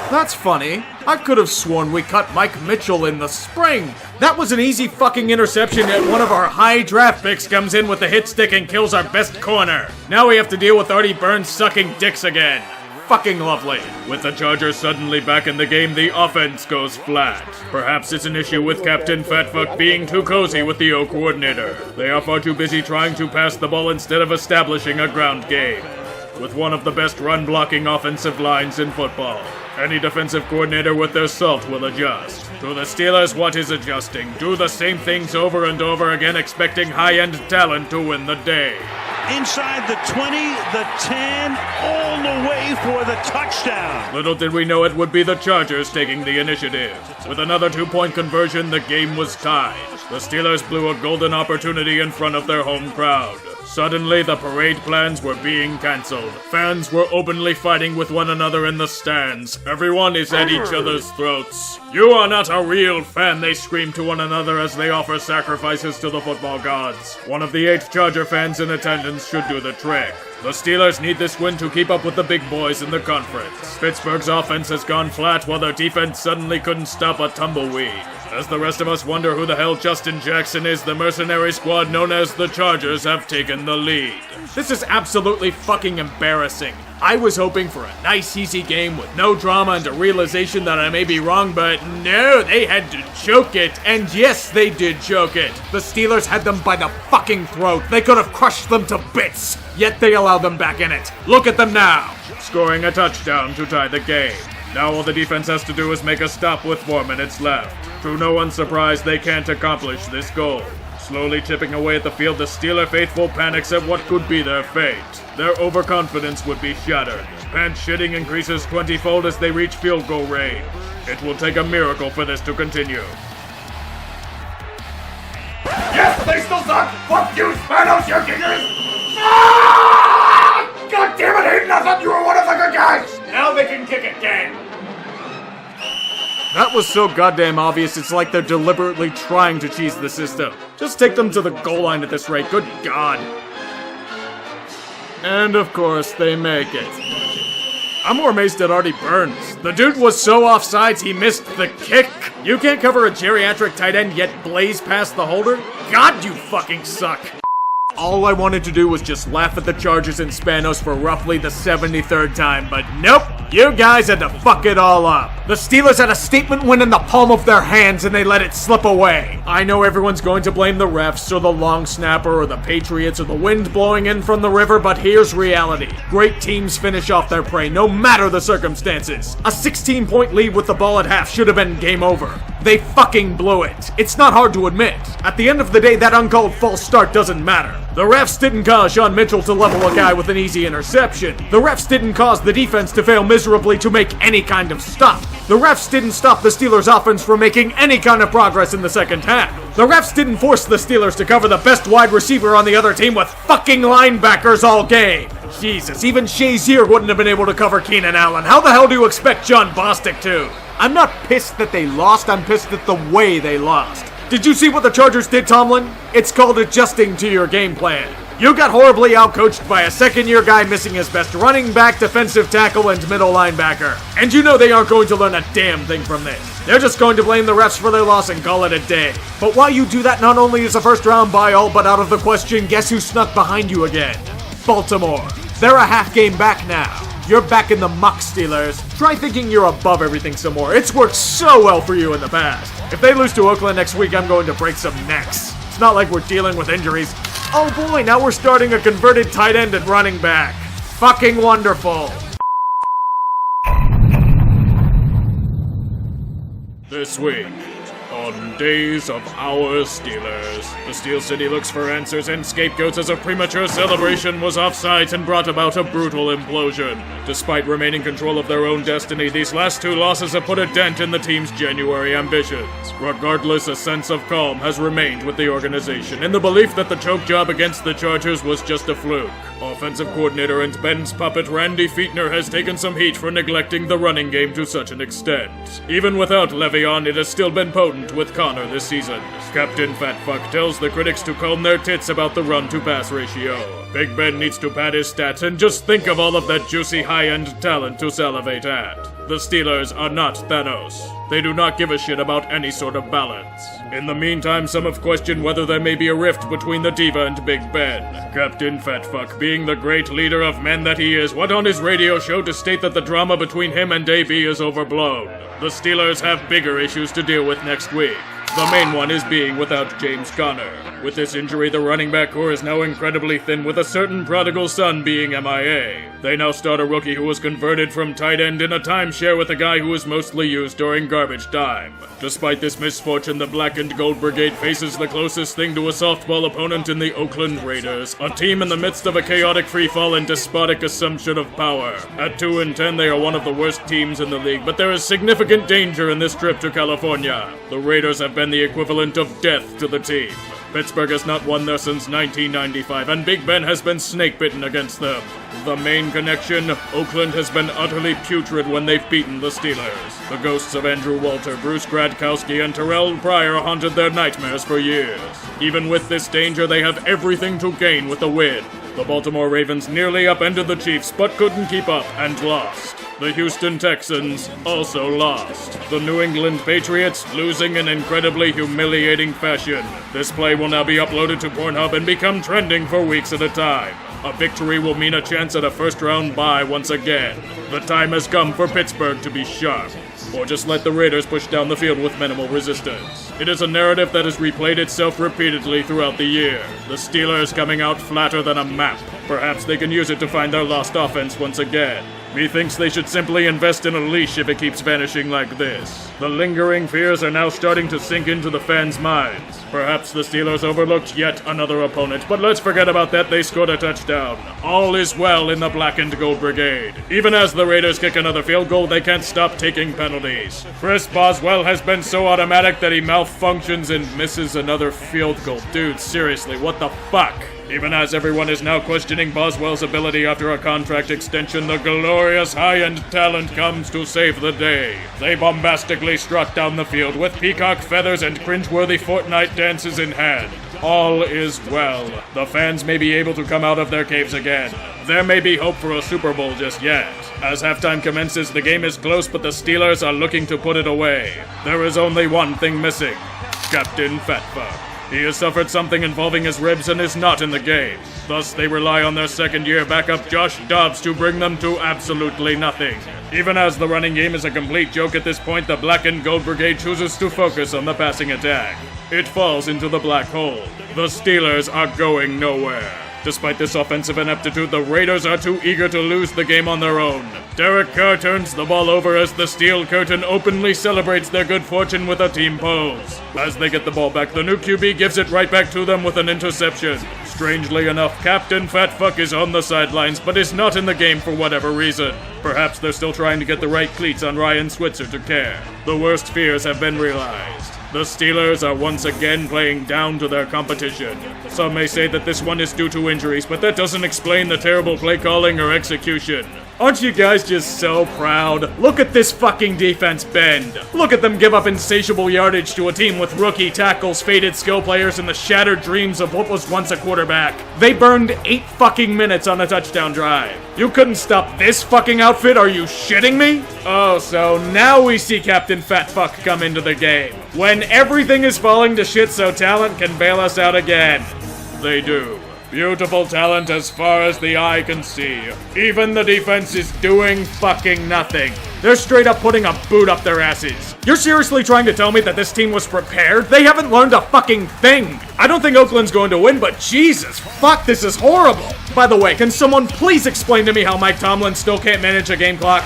That's funny. I could have sworn we cut Mike Mitchell in the spring. That was an easy fucking interception, yet one of our high draft picks comes in with the hit stick and kills our best corner. Now we have to deal with Artie Burns sucking dicks again. Fucking lovely. With the Chargers suddenly back in the game, the offense goes flat. Perhaps it's an issue with Captain Fatfuck being too cozy with the O coordinator. They are far too busy trying to pass the ball instead of establishing a ground game. With one of the best run-blocking offensive lines in football, any defensive coordinator with their salt will adjust. To the Steelers, what is adjusting? Do the same things over and over again, expecting high-end talent to win the day. Inside the 20, the 10, all the way for the touchdown. Little did we know it would be the Chargers taking the initiative. With another 2-point conversion, the game was tied. The Steelers blew a golden opportunity in front of their home crowd. Suddenly, the parade plans were being cancelled. Fans were openly fighting with one another in the stands. Everyone is at each other's throats. You are not a real fan, they scream to one another as they offer sacrifices to the football gods. One of the 8 Charger fans in attendance should do the trick. The Steelers need this win to keep up with the big boys in the conference. Pittsburgh's offense has gone flat while their defense suddenly couldn't stop a tumbleweed. As the rest of us wonder who the hell Justin Jackson is, the mercenary squad known as the Chargers have taken the lead. This is absolutely fucking embarrassing. I was hoping for a nice easy game with no drama and a realization that I may be wrong, but no, they had to choke it. And yes, they did choke it. The Steelers had them by the fucking throat. They could have crushed them to bits. Yet they allowed them back in it. Look at them now. Scoring a touchdown to tie the game. Now all the defense has to do is make a stop with 4 minutes left. To no one's surprise, they can't accomplish this goal. Slowly chipping away at the field, the Steeler faithful panics at what could be their fate. Their overconfidence would be shattered. Pants shitting increases 20-fold as they reach field goal range. It will take a miracle for this to continue. Yes, they still suck! Fuck you, Spanos, you kickers! Ah! God damn it, Hayden, I thought you were one of the good guys! Now they can kick again! That was so goddamn obvious, it's like they're deliberately trying to cheese the system. Just take them to the goal line at this rate, good God. And of course, they make it. I'm more amazed at Artie Burns. The dude was so offsides he missed the kick. You can't cover a geriatric tight end yet blaze past the holder? God, you fucking suck. All I wanted to do was just laugh at the Chargers in Spanos for roughly the 73rd time, but nope, you guys had to fuck it all up. The Steelers had a statement win in the palm of their hands and they let it slip away. I know everyone's going to blame the refs or the long snapper or the Patriots or the wind blowing in from the river, but here's reality. Great teams finish off their prey no matter the circumstances. A 16-point lead with the ball at half should have been game over. They fucking blew it. It's not hard to admit. At the end of the day, that uncalled false start doesn't matter. The refs didn't cause Sean Mitchell to level a guy with an easy interception. The refs didn't cause the defense to fail miserably to make any kind of stop. The refs didn't stop the Steelers' offense from making any kind of progress in the second half. The refs didn't force the Steelers to cover the best wide receiver on the other team with fucking linebackers all game. Jesus, even Shazier wouldn't have been able to cover Keenan Allen. How the hell do you expect John Bostic to? I'm not pissed that they lost, I'm pissed at the way they lost. Did you see what the Chargers did, Tomlin? It's called adjusting to your game plan. You got horribly outcoached by a second-year guy missing his best running back, defensive tackle, and middle linebacker. And you know they aren't going to learn a damn thing from this. They're just going to blame the refs for their loss and call it a day. But while you do that, not only is a first-round bye all but out of the question, guess who snuck behind you again? Baltimore. They're a half game back now. You're back in the muck, Steelers. Try thinking you're above everything some more. It's worked so well for you in the past. If they lose to Oakland next week, I'm going to break some necks. It's not like we're dealing with injuries. Oh boy, now we're starting a converted tight end at running back. Fucking wonderful. This week, on Days of Our Steelers, the Steel City looks for answers and scapegoats as a premature celebration was offsides and brought about a brutal implosion. Despite remaining control of their own destiny, these last two losses have put a dent in the team's January ambitions. Regardless, a sense of calm has remained with the organization in the belief that the choke job against the Chargers was just a fluke. Offensive coordinator and Ben's puppet Randy Fichtner has taken some heat for neglecting the running game to such an extent. Even without Le'Veon, it has still been potent with Connor this season. Captain Fatfuck tells the critics to calm their tits about the run-to-pass ratio. Big Ben needs to pad his stats and just think of all of that juicy high-end talent to salivate at. The Steelers are not Thanos. They do not give a shit about any sort of balance. In the meantime, some have questioned whether there may be a rift between the Diva and Big Ben. Captain Fatfuck, being the great leader of men that he is, went on his radio show to state that the drama between him and AB is overblown. The Steelers have bigger issues to deal with next week. The main one is being without James Conner. With this injury, the running back core is now incredibly thin, with a certain prodigal son being MIA. They now start a rookie who was converted from tight end in a timeshare with a guy who was mostly used during garbage time. Despite this misfortune, the Black and Gold Brigade faces the closest thing to a softball opponent in the Oakland Raiders, a team in the midst of a chaotic freefall and despotic assumption of power. At 2-10, they are one of the worst teams in the league, but there is significant danger in this trip to California. The Raiders have been the equivalent of death to the team. Pittsburgh has not won there since 1995, and Big Ben has been snake-bitten against them. The main connection, Oakland has been utterly putrid when they've beaten the Steelers. The ghosts of Andrew Walter, Bruce Gradkowski, and Terrell Pryor haunted their nightmares for years. Even with this danger, they have everything to gain with a win. The Baltimore Ravens nearly upended the Chiefs, but couldn't keep up and lost. The Houston Texans also lost. The New England Patriots losing in incredibly humiliating fashion. This play will now be uploaded to Pornhub and become trending for weeks at a time. A victory will mean a chance at a first-round bye once again. The time has come for Pittsburgh to be sharp. Or just let the Raiders push down the field with minimal resistance. It is a narrative that has replayed itself repeatedly throughout the year. The Steelers coming out flatter than a map. Perhaps they can use it to find their lost offense once again. Methinks they should simply invest in a leash if it keeps vanishing like this. The lingering fears are now starting to sink into the fans' minds. Perhaps the Steelers overlooked yet another opponent, but let's forget about that, they scored a touchdown. All is well in the Black and Gold Brigade. Even as the Raiders kick another field goal, they can't stop taking penalties. Chris Boswell has been so automatic that he malfunctions and misses another field goal. Dude, seriously, what the fuck? Even as everyone is now questioning Boswell's ability after a contract extension, the glorious high-end talent comes to save the day. They bombastically strut down the field with peacock feathers and cringeworthy Fortnite dances in hand. All is well. The fans may be able to come out of their caves again. There may be hope for a Super Bowl just yet. As halftime commences, the game is close, but the Steelers are looking to put it away. There is only one thing missing: Captain Fatfuck. He has suffered something involving his ribs and is not in the game. Thus, they rely on their second-year backup Josh Dobbs to bring them to absolutely nothing. Even as the running game is a complete joke at this point, the Black and Gold Brigade chooses to focus on the passing attack. It falls into the black hole. The Steelers are going nowhere. Despite this offensive ineptitude, the Raiders are too eager to lose the game on their own. Derek Carr turns the ball over as the Steel Curtain openly celebrates their good fortune with a team pose. As they get the ball back, the new QB gives it right back to them with an interception. Strangely enough, Captain Fatfuck is on the sidelines, but is not in the game for whatever reason. Perhaps they're still trying to get the right cleats on Ryan Switzer to care. The worst fears have been realized. The Steelers are once again playing down to their competition. Some may say that this one is due to injuries, but that doesn't explain the terrible play calling or execution. Aren't you guys just so proud? Look at this fucking defense bend. Look at them give up insatiable yardage to a team with rookie tackles, faded skill players, and the shattered dreams of what was once a quarterback. They burned 8 fucking minutes on a touchdown drive. You couldn't stop this fucking outfit? Are you shitting me? Oh, so now we see Captain Fatfuck come into the game. When everything is falling to shit so talent can bail us out again. They do. Beautiful talent as far as the eye can see. Even the defense is doing fucking nothing. They're straight up putting a boot up their asses. You're seriously trying to tell me that this team was prepared? They haven't learned a fucking thing. I don't think Oakland's going to win, but Jesus, fuck, this is horrible. By the way, can someone please explain to me how Mike Tomlin still can't manage a game clock?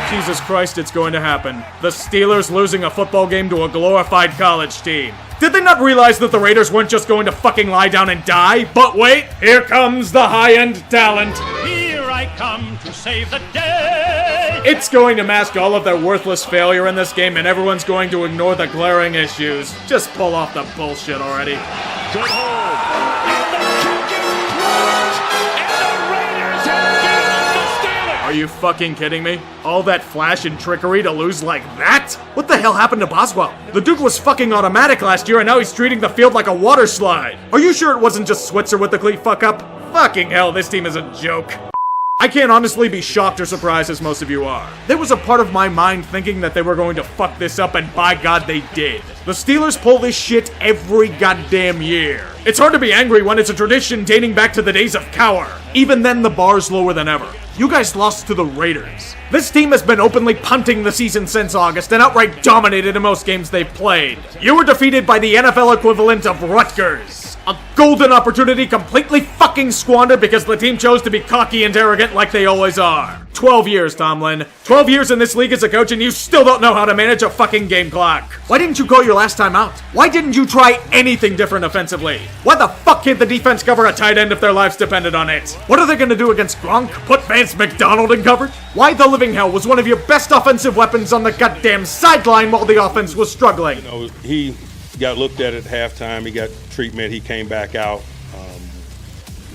Jesus Christ, it's going to happen. The Steelers losing a football game to a glorified college team. Did they not realize that the Raiders weren't just going to fucking lie down and die? But wait, here comes the high-end talent. Here I come to save the day. It's going to mask all of their worthless failure in this game, and everyone's going to ignore the glaring issues. Just pull off the bullshit already. Good hold. And the kick is blocked. And the Raiders have beaten the Steelers. Are you fucking kidding me? All that flash and trickery to lose like that? What the hell happened to Boswell? The dude was fucking automatic last year and now he's treating the field like a water slide. Are you sure it wasn't just Switzer with the cleat fuck up? Fucking hell, this team is a joke. I can't honestly be shocked or surprised as most of you are. There was a part of my mind thinking that they were going to fuck this up, and by God they did. The Steelers pull this shit every goddamn year. It's hard to be angry when it's a tradition dating back to the days of Cower. Even then, the bar's lower than ever. You guys lost to the Raiders. This team has been openly punting the season since August and outright dominated in most games they've played. You were defeated by the NFL equivalent of Rutgers. A golden opportunity completely fucking squandered because the team chose to be cocky and arrogant like they always are. 12 years, Tomlin. 12 years in this league as a coach and you still don't know how to manage a fucking game clock. Why didn't you call your last time out? Why didn't you try anything different offensively? Why the fuck can't the defense cover a tight end if their lives depended on it? What are they gonna do against Gronk? Put Vance McDonald in coverage? Why the living hell was one of your best offensive weapons on the goddamn sideline while the offense was struggling? You know, he got looked at halftime. He got treatment. He came back out.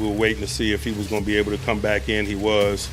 We were waiting to see if he was going to be able to come back in. He was.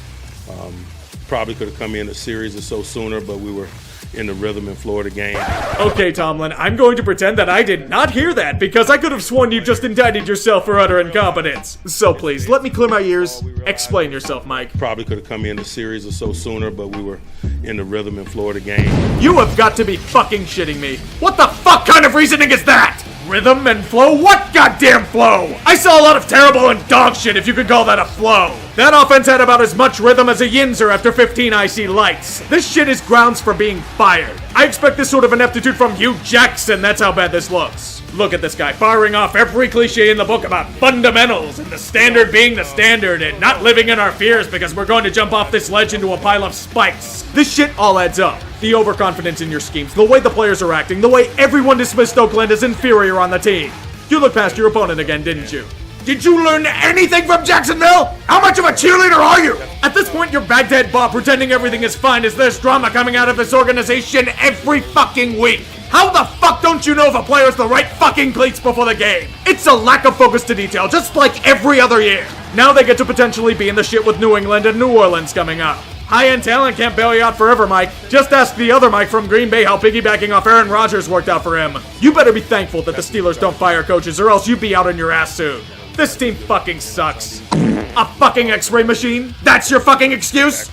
Probably could have come in a series or so sooner, but we were in the rhythm and flow of the game. Okay, Tomlin, I'm going to pretend that I did not hear that because I could have sworn you just indicted yourself for utter incompetence. So please, let me clear my ears. Explain yourself, Mike. Probably could have come in a series or so sooner, but we were in the rhythm and flow of the game. You have got to be fucking shitting me. What the fuck kind of reasoning is that? Rhythm and flow? What goddamn flow? I saw a lot of terrible and dog shit if you could call that a flow. That offense had about as much rhythm as a Yinzer after 15 IC lights. This shit is grounds for being fired. I expect this sort of ineptitude from Hugh Jackson. That's how bad this looks. Look at this guy firing off every cliche in the book about fundamentals and the standard being the standard and not living in our fears because we're going to jump off this ledge into a pile of spikes. This shit all adds up. The overconfidence in your schemes, the way the players are acting, the way everyone dismissed Oakland as inferior on the team. You looked past your opponent again, didn't you? Did you learn anything from Jacksonville? How much of a cheerleader are you? At this point, you're Baghdad Bob pretending everything is fine as there's drama coming out of this organization every fucking week. How the fuck don't you know if a player has the right fucking cleats before the game? It's a lack of focus to detail, just like every other year. Now they get to potentially be in the shit with New England and New Orleans coming up. High-end talent can't bail you out forever, Mike. Just ask the other Mike from Green Bay how piggybacking off Aaron Rodgers worked out for him. You better be thankful that the Steelers don't fire coaches or else you'd be out on your ass soon. This team fucking sucks. A fucking X-ray machine? That's your fucking excuse?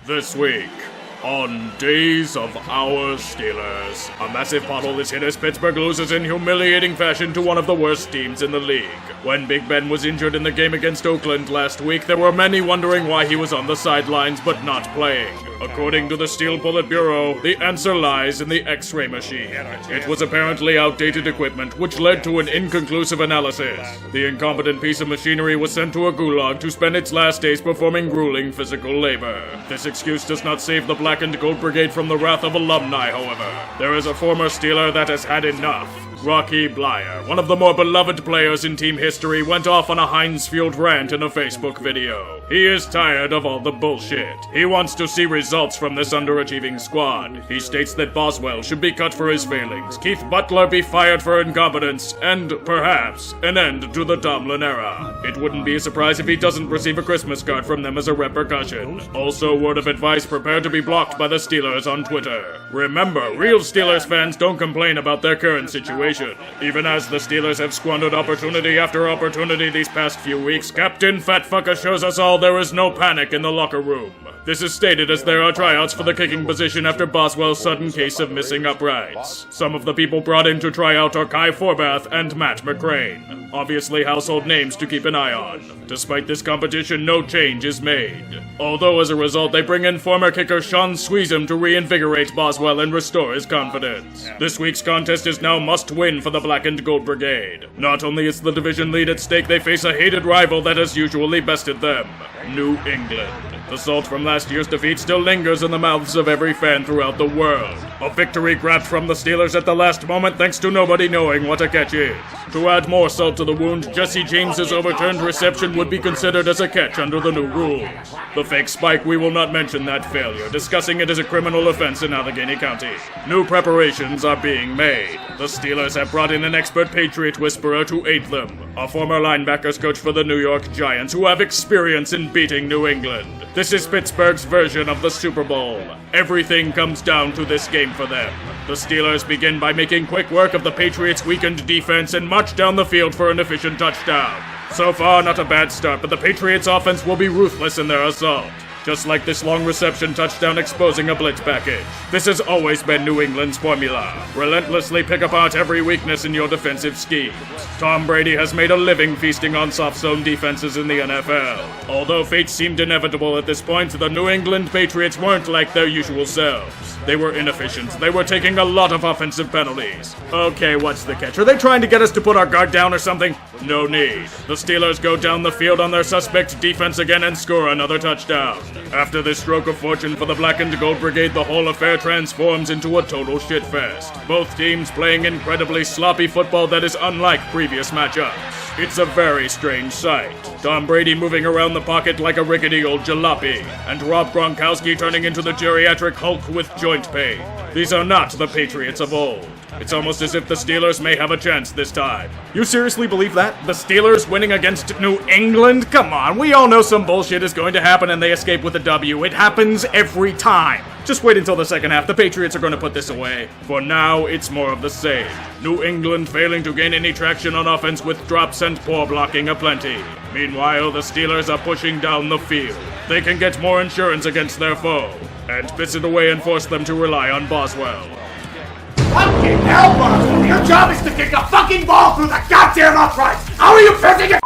This week on Days of Our Steelers. A massive pothole is hit as Pittsburgh loses in humiliating fashion to one of the worst teams in the league. When Big Ben was injured in the game against Oakland last week, there were many wondering why he was on the sidelines but not playing. According to the Steel Bullet Bureau, the answer lies in the X-ray machine. It was apparently outdated equipment, which led to an inconclusive analysis. The incompetent piece of machinery was sent to a gulag to spend its last days performing grueling physical labor. This excuse does not save the Black and Gold Brigade from the wrath of alumni, however. There is a former Steeler that has had enough. Rocky Blyer, one of the more beloved players in team history, went off on a Heinz Field rant in a Facebook video. He is tired of all the bullshit. He wants to see results from this underachieving squad. He states that Boswell should be cut for his failings, Keith Butler be fired for incompetence, and, perhaps, an end to the Tomlin era. It wouldn't be a surprise if he doesn't receive a Christmas card from them as a repercussion. Also, word of advice, prepare to be blocked by the Steelers on Twitter. Remember, real Steelers fans don't complain about their current situation. Even as the Steelers have squandered opportunity after opportunity these past few weeks, Captain Fatfucker shows us all there is no panic in the locker room. This is stated as there are tryouts for the kicking position after Boswell's sudden case of missing uprights. Some of the people brought in to try out are Kai Forbath and Matt McCrane. Obviously household names to keep an eye on. Despite this competition, no change is made. Although as a result, they bring in former kicker Sean Sweezum to reinvigorate Boswell and restore his confidence. This week's contest is now must-win for the Black and Gold Brigade. Not only is the division lead at stake, they face a hated rival that has usually bested them, New England. The salt from last year's defeat still lingers in the mouths of every fan throughout the world. A victory grabbed from the Steelers at the last moment thanks to nobody knowing what a catch is. To add more salt to the wound, Jesse James's overturned reception would be considered as a catch under the new rules. The fake spike, we will not mention that failure, discussing it as a criminal offense in Allegheny County. New preparations are being made. The Steelers have brought in an expert Patriot whisperer to aid them, a former linebackers coach for the New York Giants who have experience in beating New England. This is Pittsburgh's version of the Super Bowl. Everything comes down to this game for them. The Steelers begin by making quick work of the Patriots' weakened defense and march down the field for an efficient touchdown. So far, not a bad start, but the Patriots' offense will be ruthless in their assault. Just like this long reception touchdown exposing a blitz package. This has always been New England's formula. Relentlessly pick apart every weakness in your defensive schemes. Tom Brady has made a living feasting on soft zone defenses in the NFL. Although fate seemed inevitable at this point, the New England Patriots weren't like their usual selves. They were inefficient. They were taking a lot of offensive penalties. Okay, what's the catch? Are they trying to get us to put our guard down or something? No need. The Steelers go down the field on their suspect defense again and score another touchdown. After this stroke of fortune for the Black and Gold Brigade, the whole affair transforms into a total shitfest. Both teams playing incredibly sloppy football that is unlike previous matchups. It's a very strange sight. Tom Brady moving around the pocket like a rickety old jalopy, and Rob Gronkowski turning into the geriatric Hulk with joint pain. These are not the Patriots of old. It's almost as if the Steelers may have a chance this time. You seriously believe that? The Steelers winning against New England? Come on, we all know some bullshit is going to happen and they escape with a W. It happens every time. Just wait until the second half. The Patriots are going to put this away. For now, it's more of the same. New England failing to gain any traction on offense with drops and poor blocking aplenty. Meanwhile, the Steelers are pushing down the field. They can get more insurance against their foe, and piss it away and force them to rely on Boswell. Fucking hell, Boswell! Your job is to kick a fucking ball through the goddamn uprights! How are you pissing it?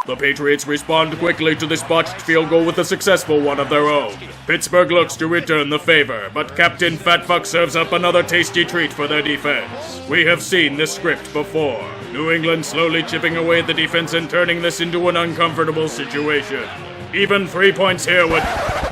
The Patriots respond quickly to this botched field goal with a successful one of their own. Pittsburgh looks to return the favor, but Captain Fatfuck serves up another tasty treat for their defense. We have seen this script before. New England slowly chipping away at the defense and turning this into an uncomfortable situation. Even 3 points here would...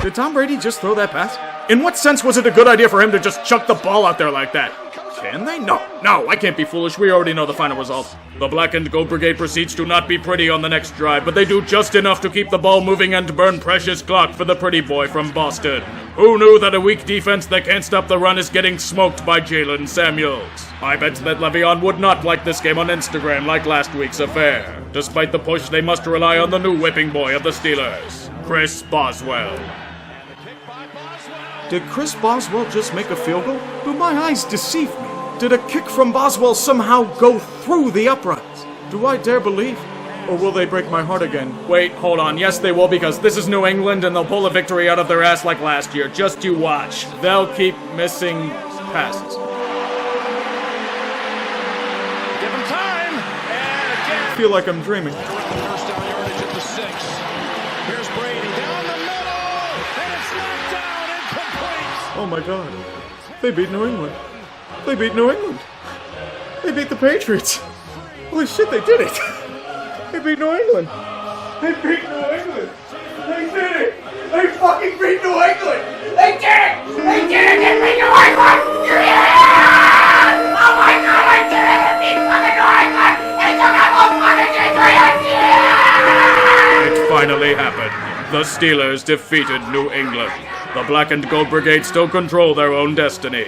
Did Tom Brady just throw that pass? In what sense was it a good idea for him to just chuck the ball out there like that? Can they? No, I can't be foolish. We already know the final result. The Black and Gold Brigade proceeds to not be pretty on the next drive, but they do just enough to keep the ball moving and burn precious clock for the pretty boy from Boston. Who knew that a weak defense that can't stop the run is getting smoked by Jalen Samuels? I bet that Le'Veon would not like this game on Instagram like last week's affair. Despite the push, they must rely on the new whipping boy of the Steelers, Chris Boswell. Did Chris Boswell just make a field goal? Do my eyes deceive me? Did a kick from Boswell somehow go through the uprights? Do I dare believe Or will they break my heart again? Wait, hold on. Yes, they will, because this is New England and they'll pull a victory out of their ass like last year. Just you watch. They'll keep missing passes. Give him time. And again. I feel like I'm dreaming. First down yardage at the 6. Here's Brady down the middle. And it's knocked down, incomplete. Oh my god. They beat New England. They beat New England. They beat the Patriots. Holy shit, they did it. They beat New England. They beat New England. They did it. They fucking beat New England. They did it. They did it. They beat New England. Yeah! Oh my god, I did it. They beat fucking New England. They took out the fucking Patriots. Yeah! It finally happened. The Steelers defeated New England. The Black and Gold Brigade still control their own destiny.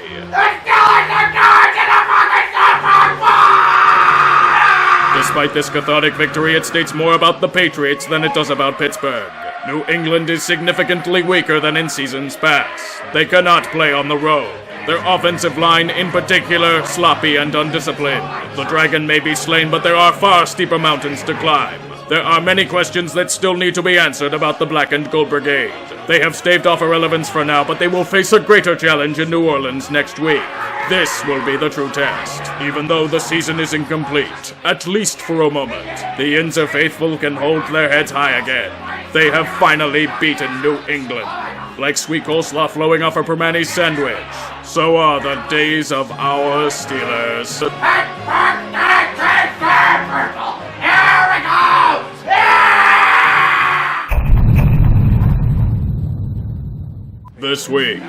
Despite this cathartic victory, it states more about the Patriots than it does about Pittsburgh. New England is significantly weaker than in seasons past. They cannot play on the road. Their offensive line, in particular, sloppy and undisciplined. The dragon may be slain, but there are far steeper mountains to climb. There are many questions that still need to be answered about the Black and Gold Brigade. They have staved off irrelevance for now, but they will face a greater challenge in New Orleans next week. This will be the true test. Even though the season is incomplete, at least for a moment, the Inzer faithful can hold their heads high again. They have finally beaten New England. Like sweet coleslaw flowing off a Permani's sandwich, so are the days of our Steelers. This week,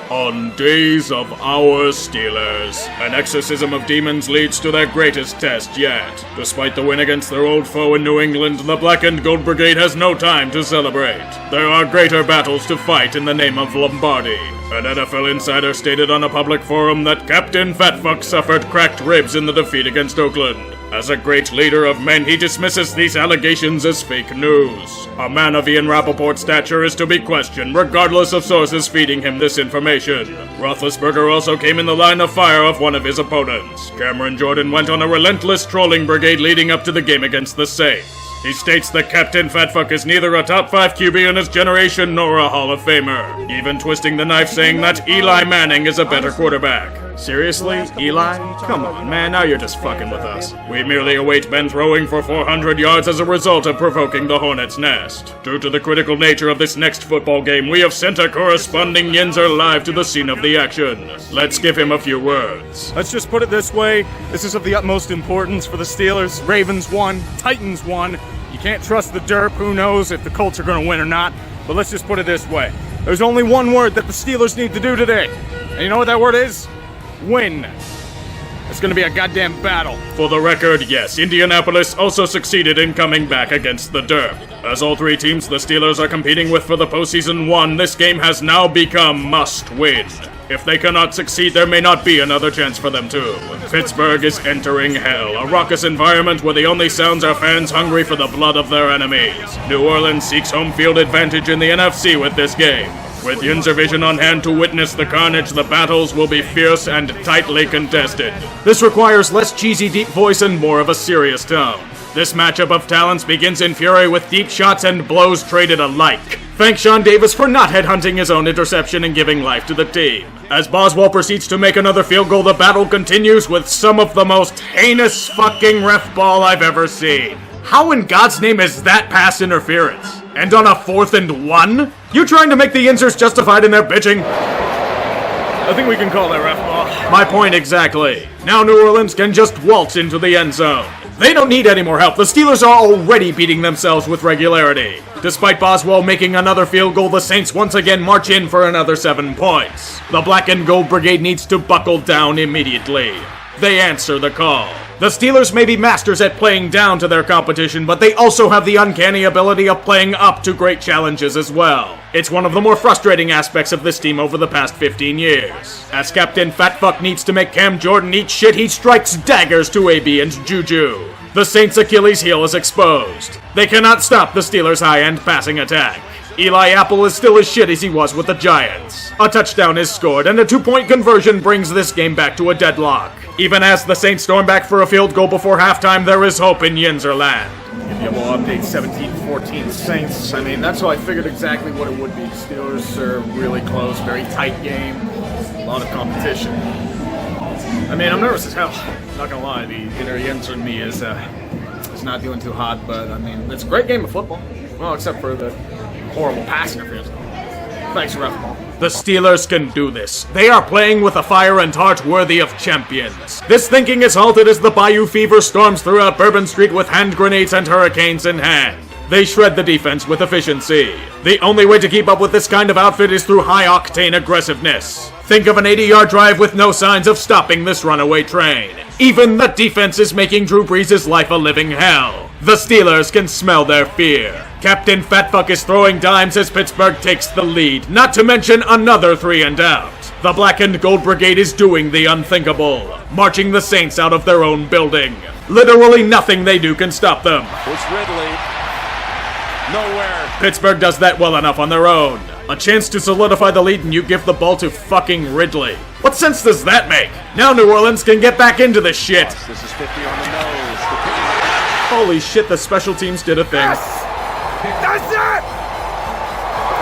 on Days of Our Steelers, an exorcism of demons leads to their greatest test yet. Despite the win against their old foe in New England, the Black and Gold Brigade has no time to celebrate. There are greater battles to fight in the name of Lombardi. An NFL insider stated on a public forum that Captain Fatfuck suffered cracked ribs in the defeat against Oakland. As a great leader of men, he dismisses these allegations as fake news. A man of Ian Rappaport's stature is to be questioned, regardless of sources feeding him this information. Roethlisberger also came in the line of fire of one of his opponents. Cameron Jordan went on a relentless trolling brigade leading up to the game against the Saints. He states that Captain Fatfuck is neither a top 5 QB in his generation nor a Hall of Famer, even twisting the knife saying that Eli Manning is a better quarterback. Seriously? Eli? Come on, man, now you're just fucking with us. We merely await Ben throwing for 400 yards as a result of provoking the Hornet's nest. Due to the critical nature of this next football game, we have sent a corresponding Yinzer live to the scene of the action. Let's give him a few words. Let's just put it this way. This is of the utmost importance for the Steelers. Ravens won. Titans won. You can't trust the derp. Who knows if the Colts are going to win or not. But let's just put it this way. There's only one word that the Steelers need to do today. And you know what that word is? Win. It's gonna be a goddamn battle. For the record, yes, Indianapolis also succeeded in coming back against the Derp. As all three teams the Steelers are competing with for the postseason won, this game has now become must-win. If they cannot succeed, there may not be another chance for them too. Pittsburgh is entering hell, a raucous environment where the only sounds are fans hungry for the blood of their enemies. New Orleans seeks home field advantage in the NFC with this game. With Yinzer Vision on hand to witness the carnage, the battles will be fierce and tightly contested. This requires less cheesy deep voice and more of a serious tone. This matchup of talents begins in fury with deep shots and blows traded alike. Thank Sean Davis for not headhunting his own interception and giving life to the team. As Boswell proceeds to make another field goal, the battle continues with some of the most heinous fucking ref ball I've ever seen. How in God's name is that pass interference? And on a 4th and 1? You trying to make the Yinzers justified in their bitching? I think we can call that ref ball. My point exactly. Now New Orleans can just waltz into the end zone. They don't need any more help. The Steelers are already beating themselves with regularity. Despite Boswell making another field goal, the Saints once again march in for another 7 points. The Black and Gold Brigade needs to buckle down immediately. They answer the call. The Steelers may be masters at playing down to their competition, but they also have the uncanny ability of playing up to great challenges as well. It's one of the more frustrating aspects of this team over the past 15 years. As Captain Fatfuck needs to make Cam Jordan eat shit, he strikes daggers to AB and Juju. The Saints' Achilles heel is exposed. They cannot stop the Steelers' high-end passing attack. Eli Apple is still as shit as he was with the Giants. A touchdown is scored, and a 2-point conversion brings this game back to a deadlock. Even as the Saints storm back for a field goal before halftime, there is hope in Yinzerland. Give you a little update, 17-14 Saints. I mean, that's how I figured exactly what it would be. Steelers are really close, very tight game, a lot of competition. I mean, I'm nervous as hell. Not gonna lie, the inner Yinzer in me is not doing too hot, but I mean, it's a great game of football. Well, except for the horrible pass interference. Thanks, ref. The Steelers can do this. They are playing with a fire and heart worthy of champions. This thinking is halted as the Bayou fever storms throughout Bourbon Street with hand grenades and hurricanes in hand. They shred the defense with efficiency. The only way to keep up with this kind of outfit is through high-octane aggressiveness. Think of an 80-yard drive with no signs of stopping this runaway train. Even the defense is making Drew Brees' life a living hell. The Steelers can smell their fear. Captain Fatfuck is throwing dimes as Pittsburgh takes the lead, not to mention another 3 and out. The Black and Gold Brigade is doing the unthinkable, marching the Saints out of their own building. Literally nothing they do can stop them. It's Ridley. Nowhere. Pittsburgh does that well enough on their own. A chance to solidify the lead and you give the ball to fucking Ridley. What sense does that make? Now New Orleans can get back into this shit. This is 50 on the nose. Holy shit, the special teams did a thing. Yes! That's it!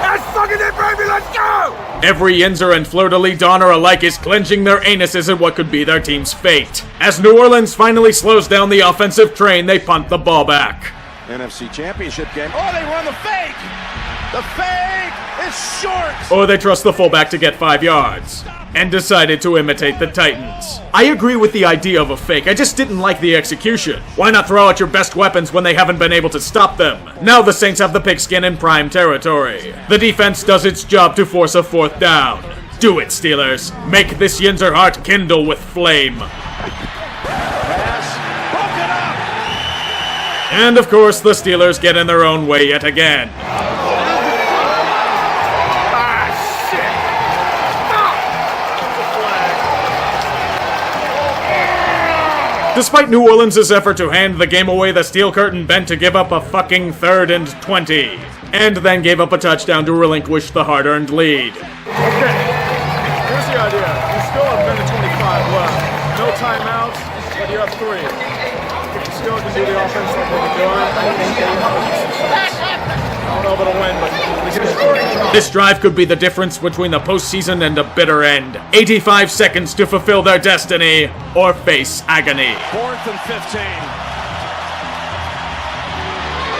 That's fucking it, baby! Let's go! Every Yinzer and fleur-de-lis donner alike is clenching their anuses at what could be their team's fate. As New Orleans finally slows down the offensive train, they punt the ball back. NFC Championship game. Oh, they run the fake! The fake is short! Or they trust the fullback to get 5 yards. And decided to imitate the Titans. I agree with the idea of a fake, I just didn't like the execution. Why not throw out your best weapons when they haven't been able to stop them? Now the Saints have the pigskin in prime territory. The defense does its job to force a 4th down. Do it, Steelers. Make this Yinzer heart kindle with flame. And of course, the Steelers get in their own way yet again. Despite New Orleans' effort to hand the game away, the steel curtain bent to give up a fucking 3rd and 20. And then gave up a touchdown to relinquish the hard-earned lead. Okay, here's the idea. You still have a minute 25 left. No timeouts, but you have 3. You still can do the offense like they've been doing. I don't know if it'll win, but this drive could be the difference between the postseason and a bitter end. 85 seconds to fulfill their destiny or face agony. 4th and 15.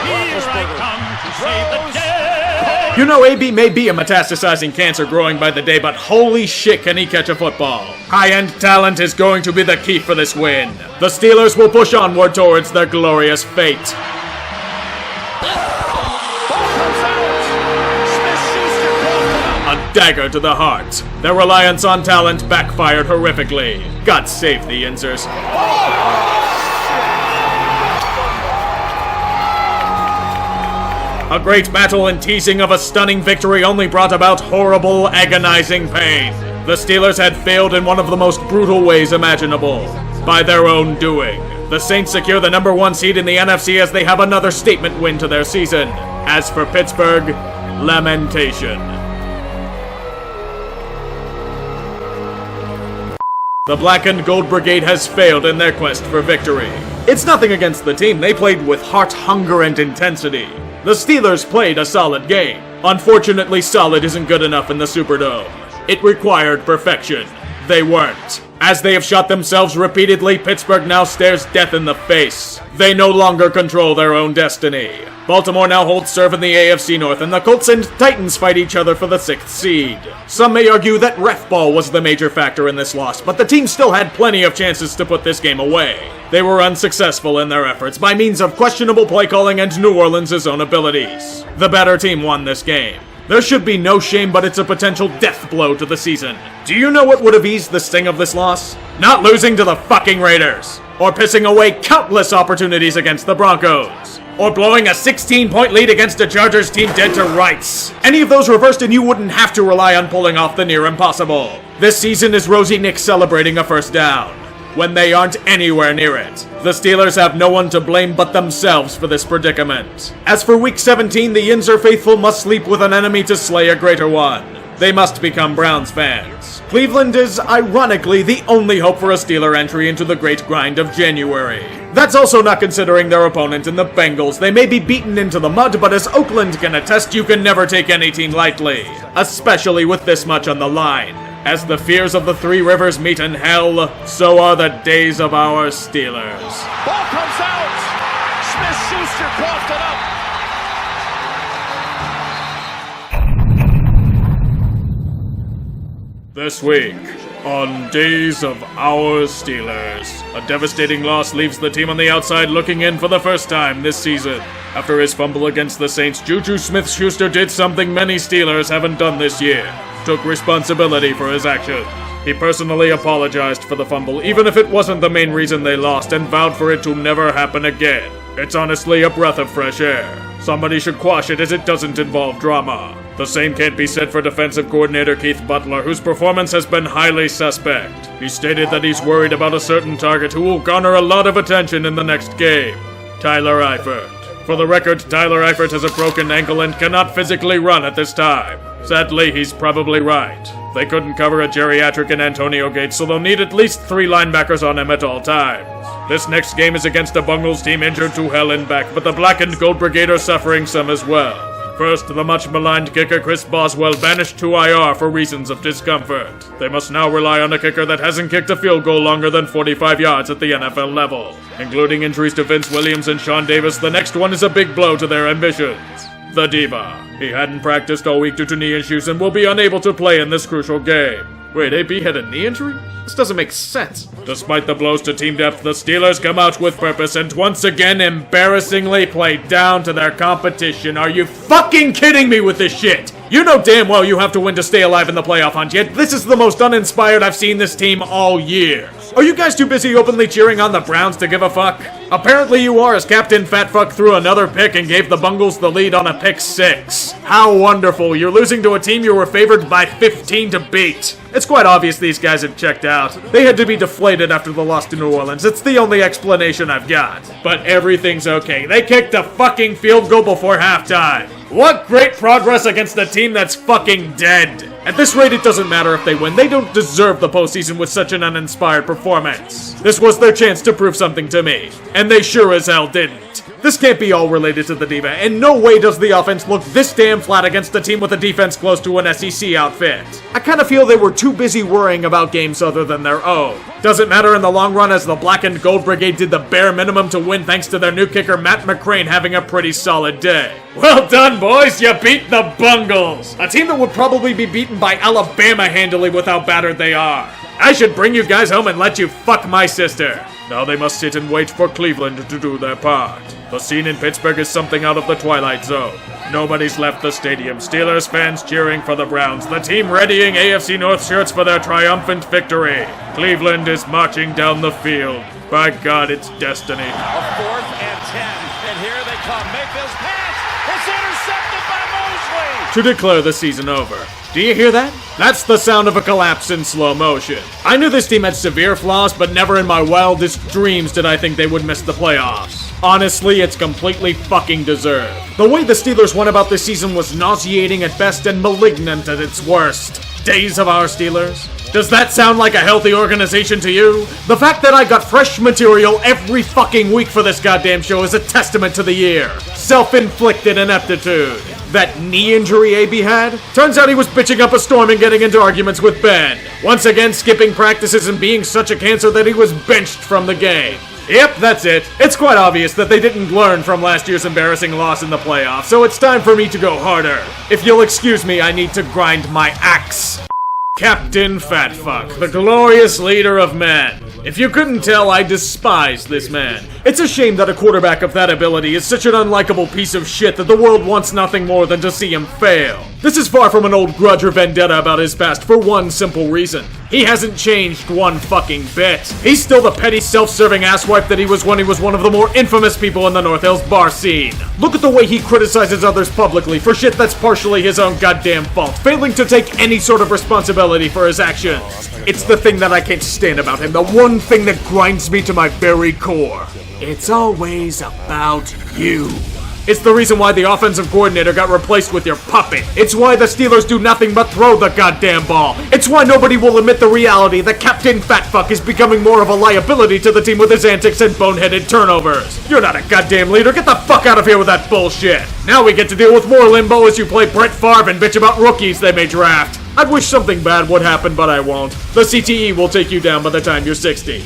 Here I come to save the day. You know, AB may be a metastasizing cancer growing by the day, but holy shit can he catch a football. High-end talent is going to be the key for this win. The Steelers will push onward towards their glorious fate. A dagger to the heart. Their reliance on talent backfired horrifically. God save the Yinzers. A great battle and teasing of a stunning victory only brought about horrible, agonizing pain. The Steelers had failed in one of the most brutal ways imaginable. By their own doing. The Saints secure the number 1 seed in the NFC as they have another statement win to their season. As for Pittsburgh, lamentation. The Black and Gold Brigade has failed in their quest for victory. It's nothing against the team, they played with heart, hunger, and intensity. The Steelers played a solid game. Unfortunately, solid isn't good enough in the Superdome. It required perfection. They weren't. As they have shot themselves repeatedly, Pittsburgh now stares death in the face. They no longer control their own destiny. Baltimore now holds serve in the AFC North, and the Colts and Titans fight each other for the 6th seed. Some may argue that ref ball was the major factor in this loss, but the team still had plenty of chances to put this game away. They were unsuccessful in their efforts by means of questionable play calling and New Orleans' own abilities. The better team won this game. There should be no shame, but it's a potential death blow to the season. Do you know what would have eased the sting of this loss? Not losing to the fucking Raiders. Or pissing away countless opportunities against the Broncos. Or blowing a 16-point lead against a Chargers team dead to rights. Any of those reversed and you wouldn't have to rely on pulling off the near impossible. This season is Rosie Nick celebrating a 1st down. when they aren't anywhere near it. The Steelers have no one to blame but themselves for this predicament. As for Week 17, the Yinzer faithful must sleep with an enemy to slay a greater one. They must become Browns fans. Cleveland is, ironically, the only hope for a Steeler entry into the great grind of January. That's also not considering their opponent in the Bengals. They may be beaten into the mud, but as Oakland can attest, you can never take any team lightly, especially with this much on the line. As the fears of the Three Rivers meet in hell, so are the days of our Steelers. Ball comes out. Smith-Schuster coughed it up. This week, on Days of Our Steelers, a devastating loss leaves the team on the outside looking in for the first time this season. After his fumble against the Saints, Juju Smith-Schuster did something many Steelers haven't done this year. Took responsibility for his actions. He personally apologized for the fumble, even if it wasn't the main reason they lost, and vowed for it to never happen again. It's honestly a breath of fresh air. Somebody should quash it as it doesn't involve drama. The same can't be said for defensive coordinator Keith Butler, whose performance has been highly suspect. He stated that he's worried about a certain target who will garner a lot of attention in the next game, Tyler Eifert. For the record, Tyler Eifert has a broken ankle and cannot physically run at this time. Sadly, he's probably right. They couldn't cover a geriatric in Antonio Gates, so they'll need at least 3 linebackers on him at all times. This next game is against a Bungles team injured to hell and back, but the Black and Gold Brigade are suffering some as well. First, the much-maligned kicker Chris Boswell banished to IR for reasons of discomfort. They must now rely on a kicker that hasn't kicked a field goal longer than 45 yards at the NFL level. Including injuries to Vince Williams and Sean Davis, the next one is a big blow to their ambitions. The Diva. He hadn't practiced all week due to knee issues and will be unable to play in this crucial game. Wait, AB had a knee injury? This doesn't make sense. Despite the blows to team depth, the Steelers come out with purpose and once again embarrassingly play down to their competition. Are you fucking kidding me with this shit? You know damn well you have to win to stay alive in the playoff hunt, yet this is the most uninspired I've seen this team all year. Are you guys too busy openly cheering on the Browns to give a fuck? Apparently you are, as Captain Fatfuck threw another pick and gave the Bungles the lead on a pick 6. How wonderful, you're losing to a team you were favored by 15 to beat. It's quite obvious these guys have checked out. They had to be deflated after the loss to New Orleans. It's the only explanation I've got. But everything's okay. They kicked a fucking field goal before halftime. What great progress against a team that's fucking dead. At this rate, it doesn't matter if they win. They don't deserve the postseason with such an uninspired performance. This was their chance to prove something to me, and they sure as hell didn't. This can't be all related to the Diva, and no way does the offense look this damn flat against a team with a defense close to an SEC outfit. I kind of feel they were too busy worrying about games other than their own. Doesn't matter in the long run, as the Black and Gold Brigade did the bare minimum to win thanks to their new kicker Matt McCrane having a pretty solid day. Well done, boys, you beat the Bungles, a team that would probably be beaten by Alabama handily with how battered they are. I should bring you guys home and let you fuck my sister. Now they must sit and wait for Cleveland to do their part. The scene in Pittsburgh is something out of the Twilight Zone. Nobody's left the stadium. Steelers fans cheering for the Browns. The team readying AFC North shirts for their triumphant victory. Cleveland is marching down the field. By God, it's destiny. A 4th and 10. And here they come. Mayfield's pass. It's intercepted by Mosley. To declare the season over. Do you hear that? That's the sound of a collapse in slow motion. I knew this team had severe flaws, but never in my wildest dreams did I think they would miss the playoffs. Honestly, it's completely fucking deserved. The way the Steelers went about this season was nauseating at best and malignant at its worst. Days of our Steelers? Does that sound like a healthy organization to you? The fact that I got fresh material every fucking week for this goddamn show is a testament to the year. Self-inflicted ineptitude. That knee injury AB had? Turns out he was bitching up a storm and getting into arguments with Ben. Once again skipping practices and being such a cancer that he was benched from the game. Yep, that's it. It's quite obvious that they didn't learn from last year's embarrassing loss in the playoffs, so it's time for me to go harder. If you'll excuse me, I need to grind my axe. Captain Fatfuck, the glorious leader of men. If you couldn't tell, I despise this man. It's a shame that a quarterback of that ability is such an unlikable piece of shit that the world wants nothing more than to see him fail. This is far from an old grudge or vendetta about his past for one simple reason. He hasn't changed one fucking bit. He's still the petty, self-serving asswipe that he was when he was one of the more infamous people in the North Hills bar scene. Look at the way he criticizes others publicly for shit that's partially his own goddamn fault, failing to take any sort of responsibility for his actions. It's the thing that I can't stand about him, the one thing that grinds me to my very core. It's always about you. It's the reason why the offensive coordinator got replaced with your puppet. It's why the Steelers do nothing but throw the goddamn ball. It's why nobody will admit the reality that Captain Fatfuck is becoming more of a liability to the team with his antics and boneheaded turnovers. You're not a goddamn leader. Get the fuck out of here with that bullshit. Now we get to deal with more limbo as you play Brett Favre and bitch about rookies they may draft. I'd wish something bad would happen, but I won't. The CTE will take you down by the time you're 60.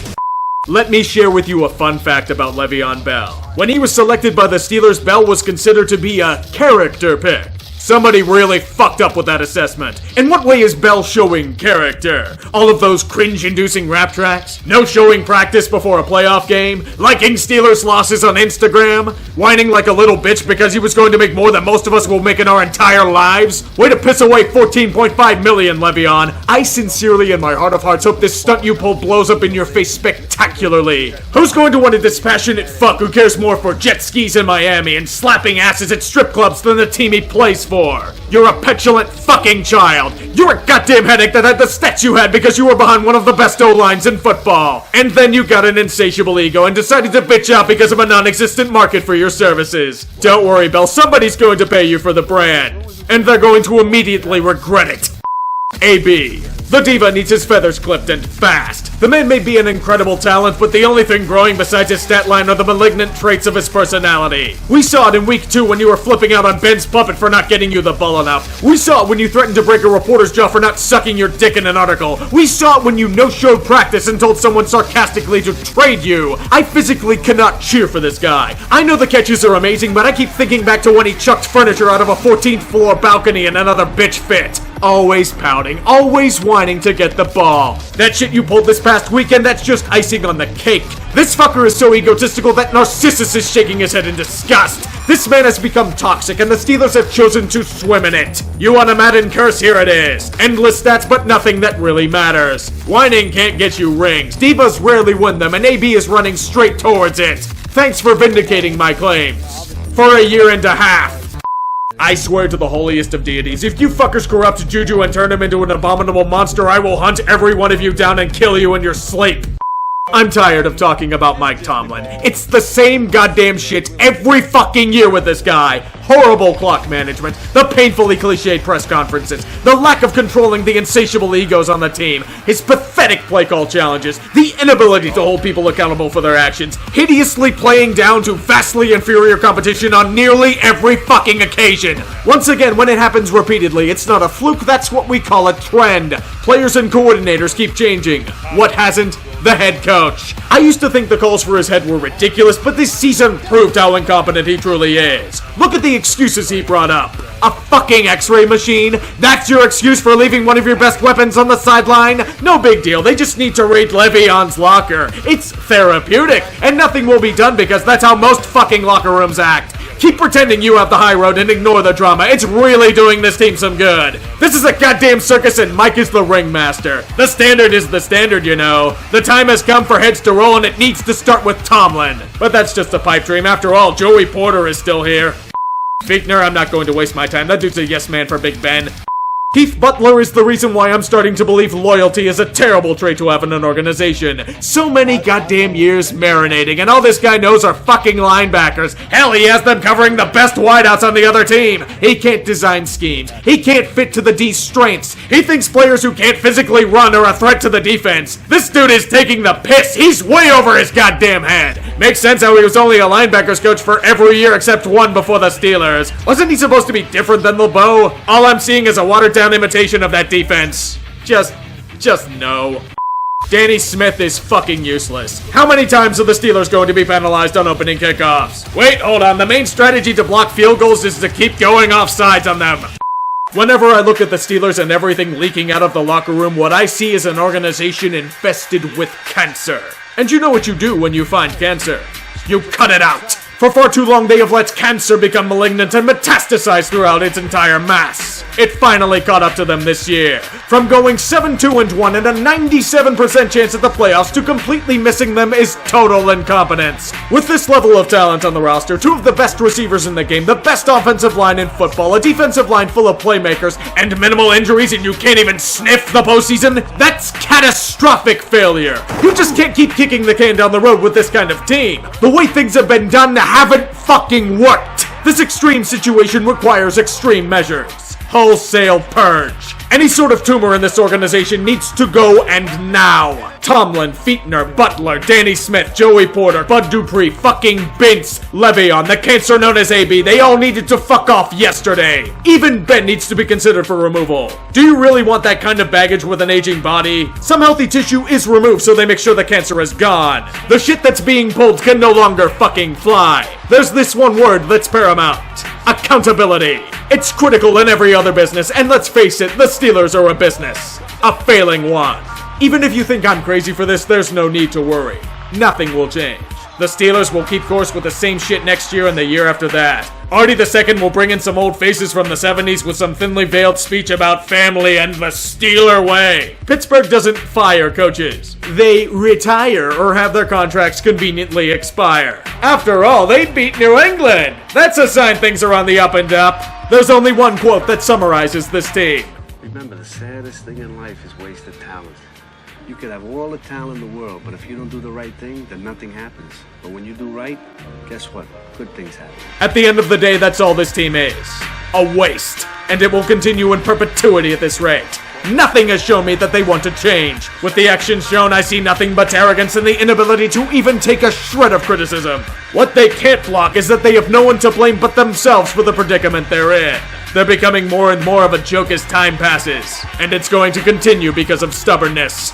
Let me share with you a fun fact about Le'Veon Bell. When he was selected by the Steelers, Bell was considered to be a character pick. Somebody really fucked up with that assessment. In what way is Bell showing character? All of those cringe-inducing rap tracks? No showing practice before a playoff game? Liking Steelers losses on Instagram? Whining like a little bitch because he was going to make more than most of us will make in our entire lives? Way to piss away $14.5 million, Le'Veon. I sincerely, in my heart of hearts, hope this stunt you pulled blows up in your face spectacularly. Who's going to want a dispassionate fuck who cares more for jet skis in Miami and slapping asses at strip clubs than the team he plays for? You're a petulant fucking child. You're a goddamn headache that had the stats you had because you were behind one of the best O-lines in football. And then you got an insatiable ego and decided to bitch out because of a non-existent market for your services. Don't worry, Bell. Somebody's going to pay you for the brand. And they're going to immediately regret it. AB. The diva needs his feathers clipped and fast. The man may be an incredible talent, but the only thing growing besides his stat line are the malignant traits of his personality. We saw it in week 2 when you were flipping out on Ben's puppet for not getting you the ball enough. We saw it when you threatened to break a reporter's jaw for not sucking your dick in an article. We saw it when you no-showed practice and told someone sarcastically to trade you. I physically cannot cheer for this guy. I know the catches are amazing, but I keep thinking back to when he chucked furniture out of a 14th floor balcony and another bitch fit. Always pouting, always whining to get the ball. That shit you pulled this past weekend, that's just icing on the cake. This fucker is so egotistical that Narcissus is shaking his head in disgust. This man has become toxic and the Steelers have chosen to swim in it. You want a Madden curse? Here it is. Endless stats, but nothing that really matters. Whining can't get you rings. Divas rarely win them and AB is running straight towards it. Thanks for vindicating my claims. For a year and a half. I swear to the holiest of deities, if you fuckers corrupt Juju and turn him into an abominable monster, I will hunt every one of you down and kill you in your sleep. I'm tired of talking about Mike Tomlin. It's the same goddamn shit every fucking year with this guy. Horrible clock management, the painfully cliched press conferences, the lack of controlling the insatiable egos on the team, his pathetic play call challenges, the inability to hold people accountable for their actions, hideously playing down to vastly inferior competition on nearly every fucking occasion. Once again, when it happens repeatedly, it's not a fluke, that's what we call a trend. Players and coordinators keep changing. What hasn't? The head coach. I used to think the calls for his head were ridiculous, but this season proved how incompetent he truly is. Look at the excuses he brought up. A fucking x-ray machine? That's your excuse for leaving one of your best weapons on the sideline? No big deal, they just need to raid Le'Veon's locker. It's therapeutic, and nothing will be done because that's how most fucking locker rooms act. Keep pretending you have the high road and ignore the drama. It's really doing this team some good. This is a goddamn circus and Mike is the ringmaster. The standard is the standard, you know. The time has come for heads to roll and it needs to start with Tomlin. But that's just a pipe dream. After all, Joey Porter is still here. Fichtner, I'm not going to waste my time. That dude's a yes man for Big Ben. Keith Butler is the reason why I'm starting to believe loyalty is a terrible trait to have in an organization. So many goddamn years marinating, and all this guy knows are fucking linebackers. Hell, he has them covering the best wideouts on the other team. He can't design schemes. He can't fit to the D's strengths. He thinks players who can't physically run are a threat to the defense. This dude is taking the piss. He's way over his goddamn head. Makes sense how he was only a linebackers coach for every year except one before the Steelers. Wasn't he supposed to be different than LeBeau? All I'm seeing is a watered-down imitation of that defense. Just no. Danny Smith is fucking useless. How many times are the Steelers going to be penalized on opening kickoffs? Wait, hold on. The main strategy to block field goals is to keep going offsides on them. Whenever I look at the Steelers and everything leaking out of the locker room, what I see is an organization infested with cancer. And you know what you do when you find cancer. You cut it out. For far too long, they have let cancer become malignant and metastasize throughout its entire mass. It finally caught up to them this year. From going 7-2-1 and a 97% chance at the playoffs to completely missing them is total incompetence. With this level of talent on the roster, two of the best receivers in the game, the best offensive line in football, a defensive line full of playmakers, and minimal injuries, and you can't even sniff the postseason? That's catastrophic failure. You just can't keep kicking the can down the road with this kind of team. The way things have been done haven't fucking worked. This extreme situation requires extreme measures. Wholesale purge. Any sort of tumor in this organization needs to go, and now. Tomlin, Feetner, Butler, Danny Smith, Joey Porter, Bud Dupree, fucking Bintz, Le'Veon, the cancer known as AB, they all needed to fuck off yesterday. Even Ben needs to be considered for removal. Do you really want that kind of baggage with an aging body? Some healthy tissue is removed so they make sure the cancer is gone. The shit that's being pulled can no longer fucking fly. There's this one word that's paramount. Accountability. It's critical in every other business, and let's face it, the Steelers are a business. A failing one. Even if you think I'm crazy for this, there's no need to worry. Nothing will change. The Steelers will keep course with the same shit next year and the year after that. Artie II will bring in some old faces from the 70s with some thinly veiled speech about family and the Steeler way. Pittsburgh doesn't fire coaches. They retire or have their contracts conveniently expire. After all, they beat New England. That's a sign things are on the up and up. There's only one quote that summarizes this team. Remember, the saddest thing in life is wasted talent. You could have all the talent in the world, but if you don't do the right thing, then nothing happens. But when you do right, guess what? Good things happen. At the end of the day, that's all this team is. A waste. And it will continue in perpetuity at this rate. Nothing has shown me that they want to change. With the actions shown, I see nothing but arrogance and the inability to even take a shred of criticism. What they can't block is that they have no one to blame but themselves for the predicament they're in. They're becoming more and more of a joke as time passes. And it's going to continue because of stubbornness.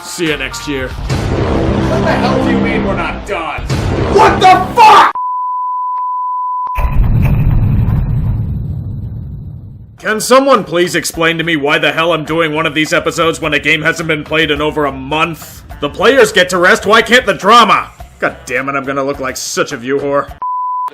See you next year. What the hell do you mean we're not done? What the fuck?! Can someone please explain to me why the hell I'm doing one of these episodes when a game hasn't been played in over a month? The players get to rest, why can't the drama? God damn it, I'm gonna look like such a view whore.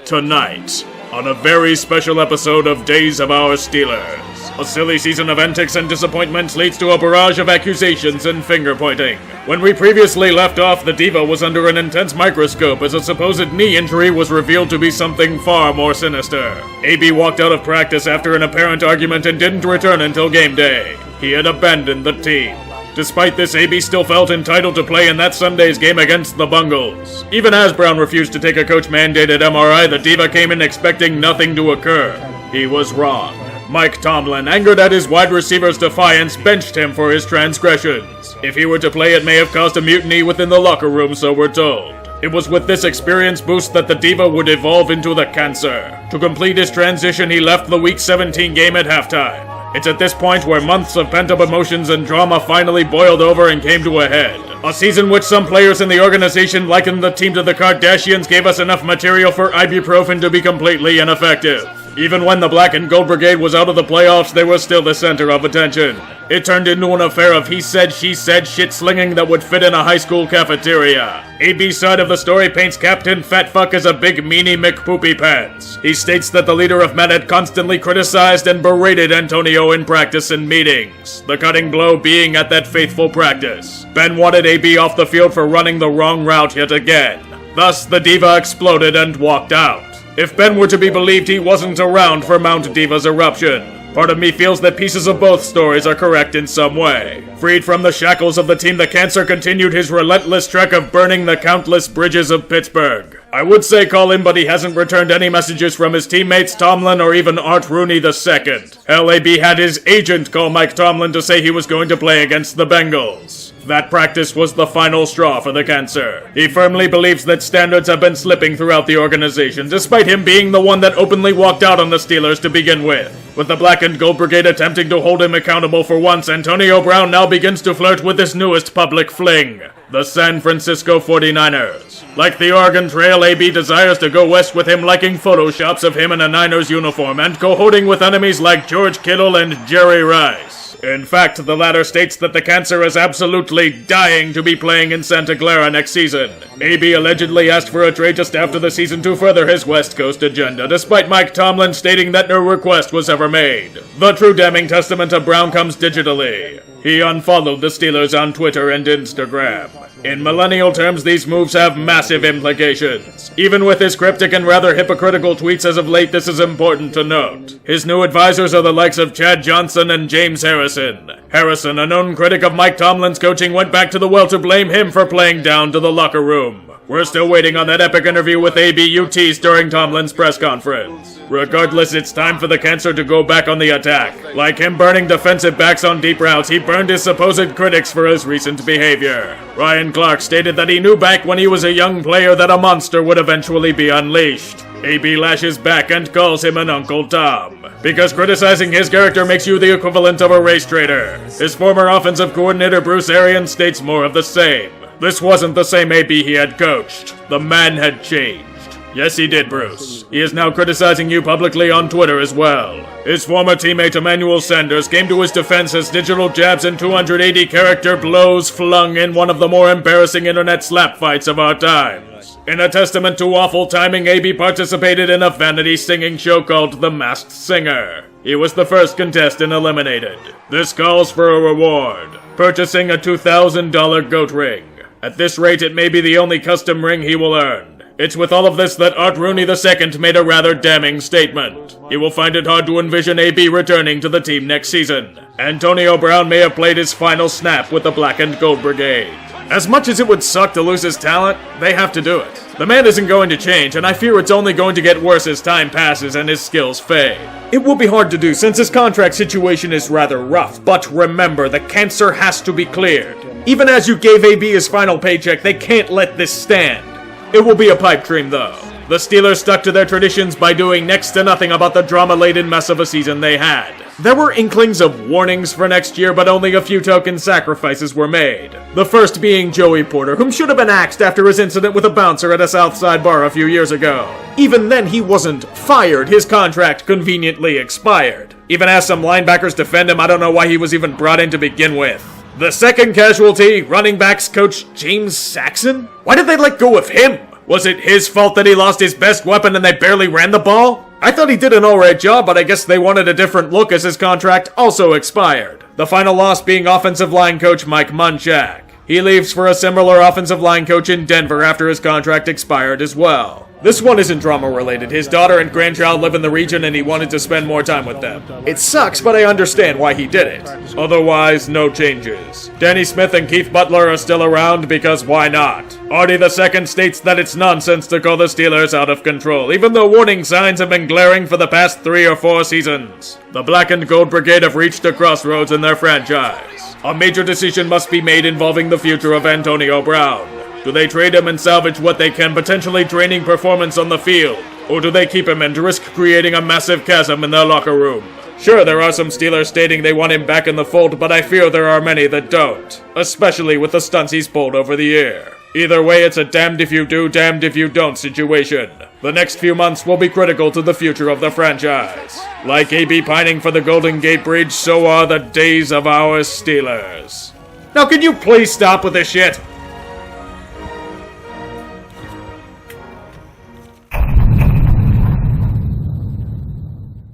Tonight, on a very special episode of Days of Our Steelers, a silly season of antics and disappointments leads to a barrage of accusations and finger-pointing. When we previously left off, the diva was under an intense microscope as a supposed knee injury was revealed to be something far more sinister. AB walked out of practice after an apparent argument and didn't return until game day. He had abandoned the team. Despite this, AB still felt entitled to play in that Sunday's game against the Bungles. Even as Brown refused to take a coach-mandated MRI, the diva came in expecting nothing to occur. He was wrong. Mike Tomlin, angered at his wide receiver's defiance, benched him for his transgressions. If he were to play, it may have caused a mutiny within the locker room, so we're told. It was with this experience boost that the diva would evolve into the cancer. To complete his transition, he left the Week 17 game at halftime. It's at this point where months of pent-up emotions and drama finally boiled over and came to a head. A season which some players in the organization likened the team to the Kardashians gave us enough material for ibuprofen to be completely ineffective. Even when the Black and Gold Brigade was out of the playoffs, they were still the center of attention. It turned into an affair of he said, she said shit-slinging that would fit in a high school cafeteria. AB's side of the story paints Captain Fatfuck as a big meanie McPoopy Pants. He states that the leader of men had constantly criticized and berated Antonio in practice and meetings, the cutting blow being at that faithful practice. Ben wanted AB off the field for running the wrong route yet again. Thus, the diva exploded and walked out. If Ben were to be believed, he wasn't around for Mount Diva's eruption. Part of me feels that pieces of both stories are correct in some way. Freed from the shackles of the team, the cancer continued his relentless trek of burning the countless bridges of Pittsburgh. I would say call him, but he hasn't returned any messages from his teammates, Tomlin, or even Art Rooney II. LAB had his agent call Mike Tomlin to say he was going to play against the Bengals. That practice was the final straw for the cancer. He firmly believes that standards have been slipping throughout the organization, despite him being the one that openly walked out on the Steelers to begin with. With the Black and Gold Brigade attempting to hold him accountable for once, Antonio Brown now begins to flirt with his newest public fling. the San Francisco 49ers. Like the Oregon Trail, AB desires to go west with him, liking photoshops of him in a Niners uniform and cohorting with enemies like George Kittle and Jerry Rice. In fact, the latter states that the cancer is absolutely dying to be playing in Santa Clara next season. AB allegedly asked for a trade just after the season to further his West Coast agenda, despite Mike Tomlin stating that no request was ever made. The true damning testament of Brown comes digitally. He unfollowed the Steelers on Twitter and Instagram. In millennial terms, these moves have massive implications. Even with his cryptic and rather hypocritical tweets as of late, this is important to note. His new advisors are the likes of Chad Johnson and James Harrison. Harrison, a known critic of Mike Tomlin's coaching, went back to the well to blame him for playing down to the locker room. We're still waiting on that epic interview with AB teased during Tomlin's press conference. Regardless, it's time for the cancer to go back on the attack. Like him burning defensive backs on deep routes, he burned his supposed critics for his recent behavior. Ryan Clark stated that he knew back when he was a young player that a monster would eventually be unleashed. AB lashes back and calls him an Uncle Tom, because criticizing his character makes you the equivalent of a race traitor. His former offensive coordinator Bruce Arians states more of the same. This wasn't the same AB he had coached. The man had changed. Yes, he did, Bruce. He is now criticizing you publicly on Twitter as well. His former teammate Emmanuel Sanders came to his defense as digital jabs and 280 character blows flung in one of the more embarrassing internet slap fights of our times. In a testament to awful timing, AB participated in a vanity singing show called The Masked Singer. He was the first contestant eliminated. This calls for a reward, purchasing a $2,000 goat ring. At this rate, it may be the only custom ring he will earn. It's with all of this that Art Rooney II made a rather damning statement. He will find it hard to envision AB returning to the team next season. Antonio Brown may have played his final snap with the Black and Gold Brigade. As much as it would suck to lose his talent, they have to do it. The man isn't going to change, and I fear it's only going to get worse as time passes and his skills fade. It will be hard to do since his contract situation is rather rough, but remember, the cancer has to be cleared. Even as you gave AB his final paycheck, they can't let this stand. It will be a pipe dream, though. The Steelers stuck to their traditions by doing next to nothing about the drama-laden mess of a season they had. There were inklings of warnings for next year, but only a few token sacrifices were made. The first being Joey Porter, whom should have been axed after his incident with a bouncer at a Southside bar a few years ago. Even then, he wasn't fired. His contract conveniently expired. Even as some linebackers defend him, I don't know why he was even brought in to begin with. The second casualty, running backs coach James Saxon? Why did they let go of him? Was it his fault that he lost his best weapon and they barely ran the ball? I thought he did an alright job, but I guess they wanted a different look as his contract also expired. The final loss being offensive line coach Mike Munchak. He leaves for a similar offensive line coach in Denver after his contract expired as well. This one isn't drama-related. His daughter and grandchild live in the region and he wanted to spend more time with them. It sucks, but I understand why he did it. Otherwise, no changes. Danny Smith and Keith Butler are still around because why not? Artie II states that it's nonsense to call the Steelers out of control, even though warning signs have been glaring for the past 3 or 4 seasons. The Black and Gold Brigade have reached a crossroads in their franchise. A major decision must be made involving the future of Antonio Brown. Do they trade him and salvage what they can, potentially draining performance on the field? Or do they keep him and risk creating a massive chasm in their locker room? Sure, there are some Steelers stating they want him back in the fold, but I fear there are many that don't. Especially with the stunts he's pulled over the year. Either way, it's a damned if you do, damned if you don't situation. The next few months will be critical to the future of the franchise. Like AB pining for the Golden Gate Bridge, so are the days of our Steelers. Now can you please stop with this shit?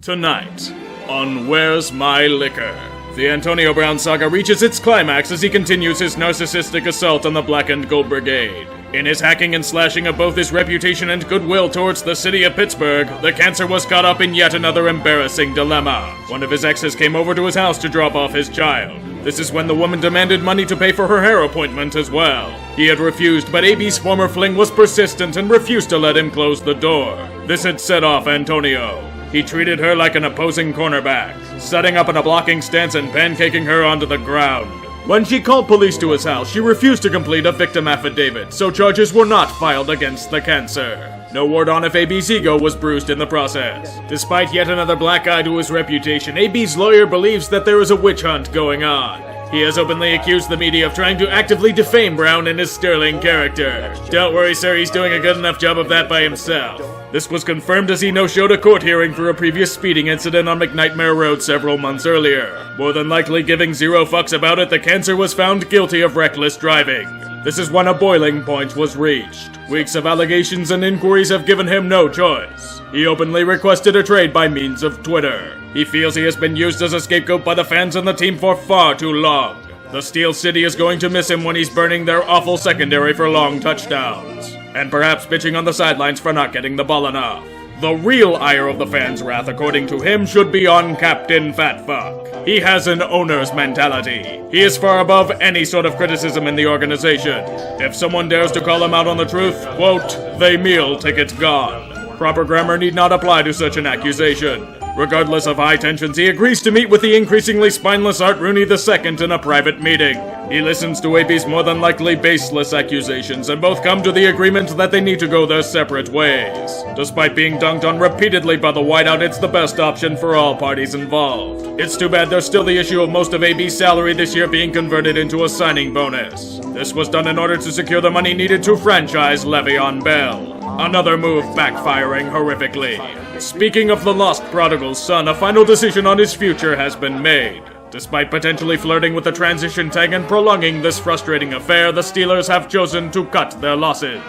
Tonight, on Where's My Liquor? The Antonio Brown saga reaches its climax as he continues his narcissistic assault on the Black and Gold Brigade. In his hacking and slashing of both his reputation and goodwill towards the city of Pittsburgh, the cancer was caught up in yet another embarrassing dilemma. One of his exes came over to his house to drop off his child. This is when the woman demanded money to pay for her hair appointment as well. He had refused, but AB's former fling was persistent and refused to let him close the door. This had set off Antonio. He treated her like an opposing cornerback, setting up in a blocking stance and pancaking her onto the ground. When she called police to his house, she refused to complete a victim affidavit, so charges were not filed against the cancer. No word on if AB's ego was bruised in the process. Despite yet another black eye to his reputation, AB's lawyer believes that there is a witch hunt going on. He has openly accused the media of trying to actively defame Brown and his sterling character. Don't worry, sir, he's doing a good enough job of that by himself. This was confirmed as he no-showed a court hearing for a previous speeding incident on McNightmare Road several months earlier. More than likely giving zero fucks about it, the cancer was found guilty of reckless driving. This is when a boiling point was reached. Weeks of allegations and inquiries have given him no choice. He openly requested a trade by means of Twitter. He feels he has been used as a scapegoat by the fans and the team for far too long. The Steel City is going to miss him when he's burning their awful secondary for long touchdowns, and perhaps bitching on the sidelines for not getting the ball enough. The real ire of the fans' wrath, according to him, should be on Captain Fatfuck. He has an owner's mentality. He is far above any sort of criticism in the organization. If someone dares to call him out on the truth, quote, "they meal ticket gone." Proper grammar need not apply to such an accusation. Regardless of high tensions, he agrees to meet with the increasingly spineless Art Rooney II in a private meeting. He listens to AB's more than likely baseless accusations, and both come to the agreement that they need to go their separate ways. Despite being dunked on repeatedly by the whiteout, it's the best option for all parties involved. It's too bad there's still the issue of most of AB's salary this year being converted into a signing bonus. This was done in order to secure the money needed to franchise Le'Veon Bell. Another move backfiring horrifically. Speaking of the lost prodigal's son, a final decision on his future has been made. Despite potentially flirting with the transition tag and prolonging this frustrating affair, the Steelers have chosen to cut their losses.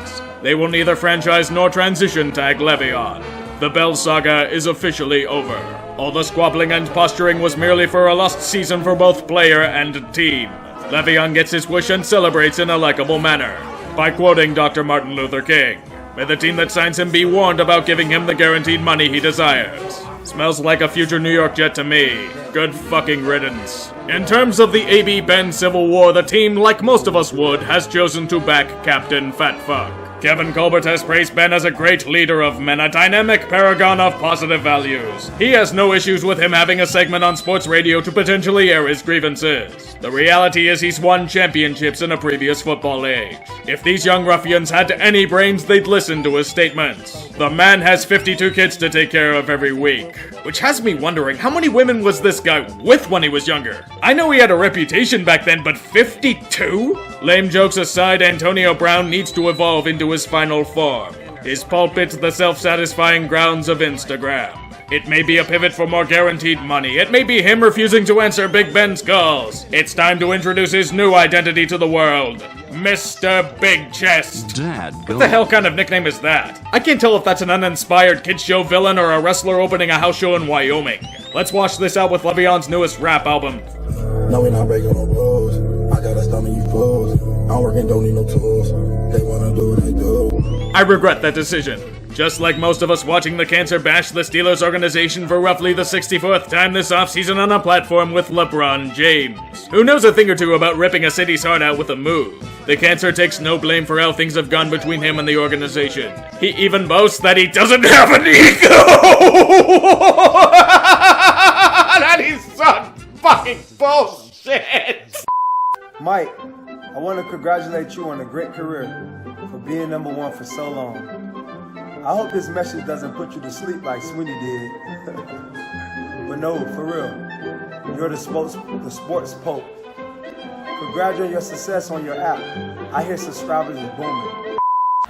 They will neither franchise nor transition tag Le'Veon. The Bell saga is officially over. All the squabbling and posturing was merely for a lost season for both player and team. Le'Veon gets his wish and celebrates in a likable manner, by quoting Dr. Martin Luther King. May the team that signs him be warned about giving him the guaranteed money he desires. Smells like a future New York Jet to me. Good fucking riddance. In terms of the AB-Ben Civil War, the team, like most of us would, has chosen to back Captain Fatfuck. Kevin Colbert has praised Ben as a great leader of men, a dynamic paragon of positive values. He has no issues with him having a segment on sports radio to potentially air his grievances. The reality is he's won championships in a previous football age. If these young ruffians had any brains, they'd listen to his statements. The man has 52 kids to take care of every week. Which has me wondering, how many women was this guy with when he was younger? I know he had a reputation back then, but 52? Lame jokes aside, Antonio Brown needs to evolve into his final form. His pulpit, the self-satisfying grounds of Instagram. It may be a pivot for more guaranteed money. It may be him refusing to answer Big Ben's calls. It's time to introduce his new identity to the world. Mr. Big Chest. Dad, what the hell kind of nickname is that? I can't tell if that's an uninspired kids show villain or a wrestler opening a house show in Wyoming. Let's wash this out with Le'Veon's newest rap album. No, we not breaking no rules. I got a stomach, you fools. I'm working, don't need no tools. They wanna do what they do. I regret that decision. Just like most of us watching the cancer bash the Steelers organization for roughly the 64th time this offseason on a platform with LeBron James, who knows a thing or two about ripping a city's heart out with a move. The cancer takes no blame for how things have gone between him and the organization. He even boasts that he doesn't have an ego! That is some fucking bullshit! Mike, I want to congratulate you on a great career for being number one for so long. I hope this message doesn't put you to sleep like Sweeney did. But no, for real, you're the sports pope. Congrats on your success on your app. I hear subscribers is booming.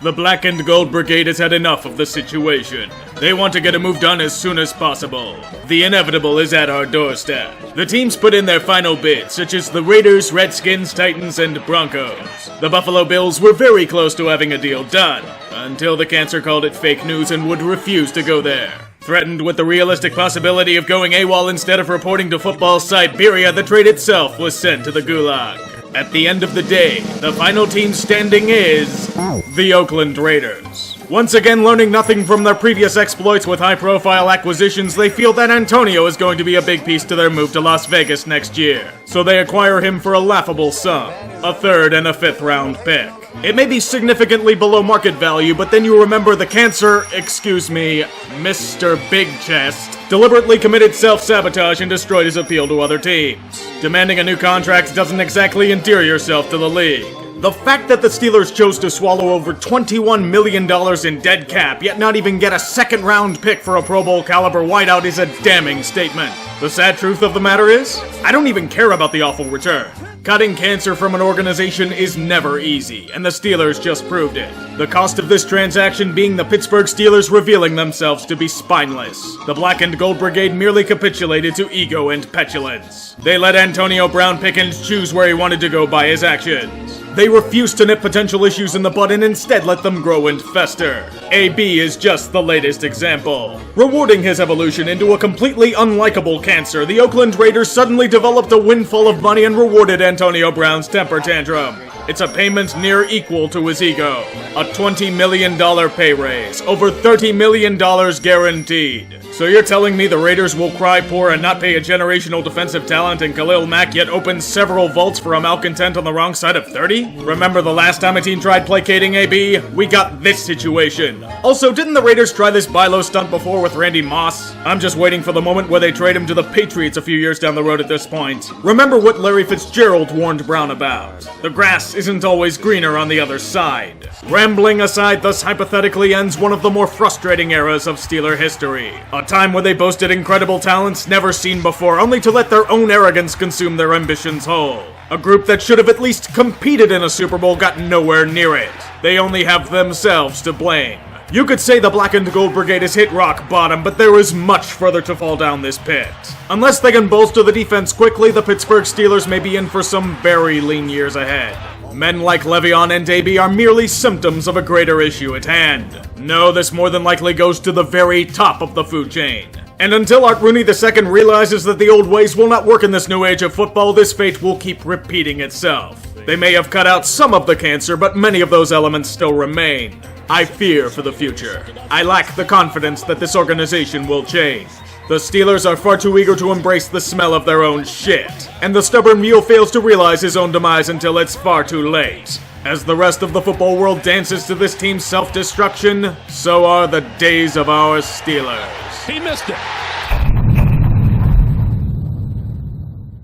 The Black and Gold Brigade has had enough of the situation. They want to get a move done as soon as possible. The inevitable is at our doorstep. The teams put in their final bids, such as the Raiders, Redskins, Titans, and Broncos. The Buffalo Bills were very close to having a deal done, until the cancer called it fake news and would refuse to go there. Threatened with the realistic possibility of going AWOL instead of reporting to football Siberia, the trade itself was sent to the Gulag. At the end of the day, the final team standing is the Oakland Raiders. Once again learning nothing from their previous exploits with high-profile acquisitions, they feel that Antonio is going to be a big piece to their move to Las Vegas next year. So they acquire him for a laughable sum, a 3rd and a 5th round pick. It may be significantly below market value, but then you remember the cancer, Mr. Big Chest, deliberately committed self-sabotage and destroyed his appeal to other teams. Demanding a new contract doesn't exactly endear yourself to the league. The fact that the Steelers chose to swallow over $21 million in dead cap, yet not even get a second-round pick for a Pro Bowl caliber wideout is a damning statement. The sad truth of the matter is, I don't even care about the awful return. Cutting cancer from an organization is never easy, and the Steelers just proved it. The cost of this transaction being the Pittsburgh Steelers revealing themselves to be spineless. The Black and Gold Brigade merely capitulated to ego and petulance. They let Antonio Brown pick and choose where he wanted to go by his actions. They refused to nip potential issues in the bud and instead let them grow and fester. AB is just the latest example. Rewarding his evolution into a completely unlikable cancer, the Oakland Raiders suddenly developed a windfall of money and rewarded Antonio Brown's temper tantrum. It's a payment near equal to his ego. A $20 million pay raise, over $30 million guaranteed. So you're telling me the Raiders will cry poor and not pay a generational defensive talent in Khalil Mack, yet open several vaults for a malcontent on the wrong side of 30? Remember the last time a team tried placating AB? We got this situation. Also, didn't the Raiders try this buy-low stunt before with Randy Moss? I'm just waiting for the moment where they trade him to the Patriots a few years down the road at this point. Remember what Larry Fitzgerald warned Brown about. The grass isn't always greener on the other side. Rambling aside, thus hypothetically ends one of the more frustrating eras of Steeler history. A time where they boasted incredible talents never seen before, only to let their own arrogance consume their ambitions whole. A group that should have at least competed in a Super Bowl got nowhere near it. They only have themselves to blame. You could say the Black and Gold Brigade has hit rock bottom, but there is much further to fall down this pit. Unless they can bolster the defense quickly, the Pittsburgh Steelers may be in for some very lean years ahead. Men like Le'Veon and Abbey are merely symptoms of a greater issue at hand. No, this more than likely goes to the very top of the food chain. And until Art Rooney II realizes that the old ways will not work in this new age of football, this fate will keep repeating itself. They may have cut out some of the cancer, but many of those elements still remain. I fear for the future. I lack the confidence that this organization will change. The Steelers are far too eager to embrace the smell of their own shit, and the stubborn mule fails to realize his own demise until it's far too late. As the rest of the football world dances to this team's self-destruction, so are the days of our Steelers. He missed it.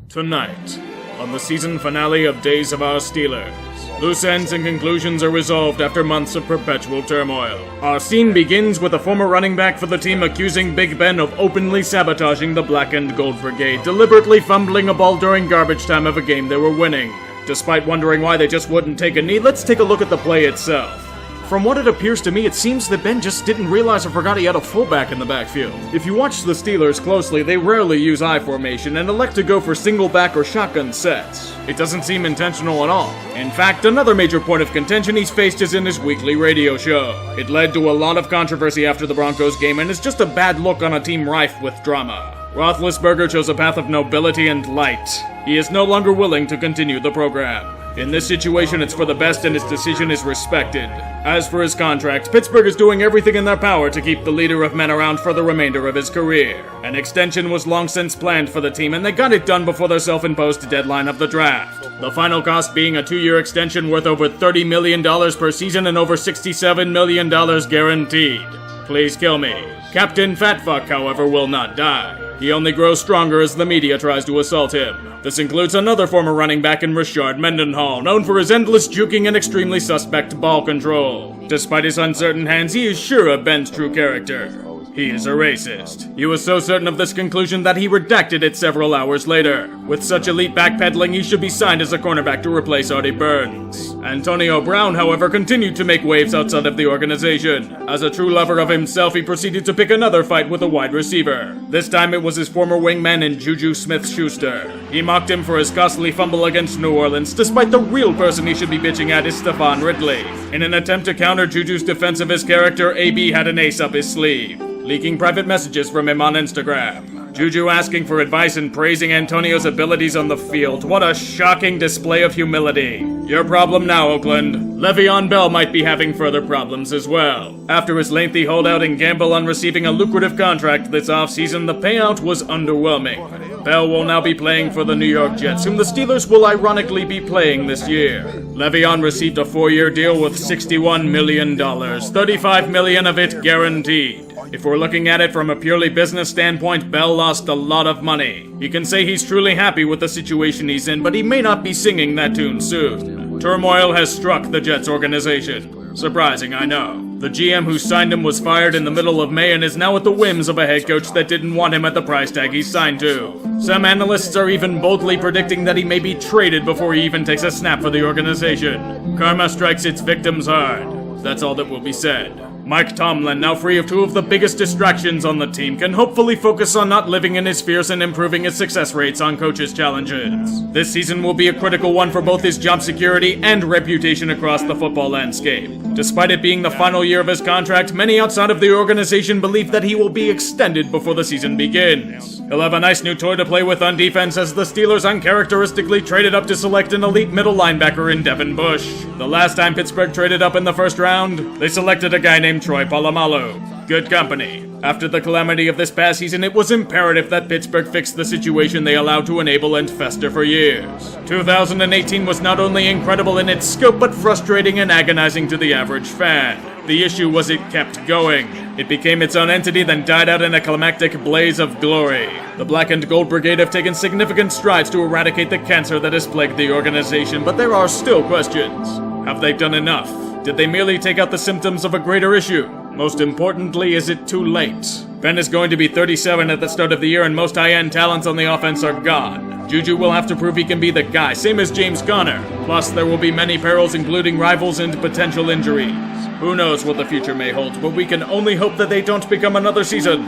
Tonight, on the season finale of Days of Our Steelers, loose ends and conclusions are resolved after months of perpetual turmoil. Our scene begins with a former running back for the team accusing Big Ben of openly sabotaging the Black and Gold Brigade, deliberately fumbling a ball during garbage time of a game they were winning. Despite wondering why they just wouldn't take a knee, let's take a look at the play itself. From what it appears to me, it seems that Ben just didn't realize or forgot he had a fullback in the backfield. If you watch the Steelers closely, they rarely use I formation and elect to go for single back or shotgun sets. It doesn't seem intentional at all. In fact, another major point of contention he's faced is in his weekly radio show. It led to a lot of controversy after the Broncos game and is just a bad look on a team rife with drama. Roethlisberger chose a path of nobility and light. He is no longer willing to continue the program. In this situation, it's for the best and his decision is respected. As for his contract, Pittsburgh is doing everything in their power to keep the leader of men around for the remainder of his career. An extension was long since planned for the team, and they got it done before their self-imposed deadline of the draft. The final cost being a 2-year extension worth over $30 million per season and over $67 million guaranteed. Please kill me. Captain Fatfuck, however, will not die. He only grows stronger as the media tries to assault him. This includes another former running back in Rashard Mendenhall, known for his endless juking and extremely suspect ball control. Despite his uncertain hands, he is sure of Ben's true character. He is a racist. He was so certain of this conclusion that he redacted it several hours later. With such elite backpedaling, he should be signed as a cornerback to replace Artie Burns. Antonio Brown, however, continued to make waves outside of the organization. As a true lover of himself, he proceeded to pick another fight with a wide receiver. This time it was his former wingman in Juju Smith-Schuster. He mocked him for his costly fumble against New Orleans, despite the real person he should be bitching at is Stephon Ridley. In an attempt to counter Juju's defense of his character, AB had an ace up his sleeve, leaking private messages from him on Instagram. Juju asking for advice and praising Antonio's abilities on the field. What a shocking display of humility. Your problem now, Oakland. Le'Veon Bell might be having further problems as well. After his lengthy holdout and gamble on receiving a lucrative contract this offseason, the payout was underwhelming. Bell will now be playing for the New York Jets, whom the Steelers will ironically be playing this year. Le'Veon received a 4-year deal with $61 million, $35 million of it guaranteed. If we're looking at it from a purely business standpoint, Bell lost a lot of money. He can say he's truly happy with the situation he's in, but he may not be singing that tune soon. Turmoil has struck the Jets organization. Surprising, I know. The GM who signed him was fired in the middle of May and is now at the whims of a head coach that didn't want him at the price tag he signed to. Some analysts are even boldly predicting that he may be traded before he even takes a snap for the organization. Karma strikes its victims hard. That's all that will be said. Mike Tomlin, now free of two of the biggest distractions on the team, can hopefully focus on not living in his fears and improving his success rates on coaches' challenges. This season will be a critical one for both his job security and reputation across the football landscape. Despite it being the final year of his contract, many outside of the organization believe that he will be extended before the season begins. He'll have a nice new toy to play with on defense as the Steelers uncharacteristically traded up to select an elite middle linebacker in Devin Bush. The last time Pittsburgh traded up in the first round, they selected a guy named Troy Polamalu. Good company. After the calamity of this past season, it was imperative that Pittsburgh fix the situation they allowed to enable and fester for years. 2018 was not only incredible in its scope, but frustrating and agonizing to the average fan. The issue was it kept going. It became its own entity, then died out in a climactic blaze of glory. The Black and Gold Brigade have taken significant strides to eradicate the cancer that has plagued the organization, but there are still questions. Have they done enough? Did they merely take out the symptoms of a greater issue? Most importantly, is it too late? Ben is going to be 37 at the start of the year, and most high-end talents on the offense are gone. Juju will have to prove he can be the guy, same as James Conner. Plus, there will be many perils, including rivals and potential injuries. Who knows what the future may hold, but we can only hope that they don't become another season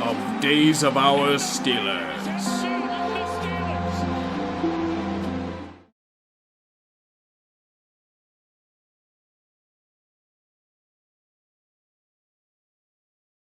of Days of Our Steelers.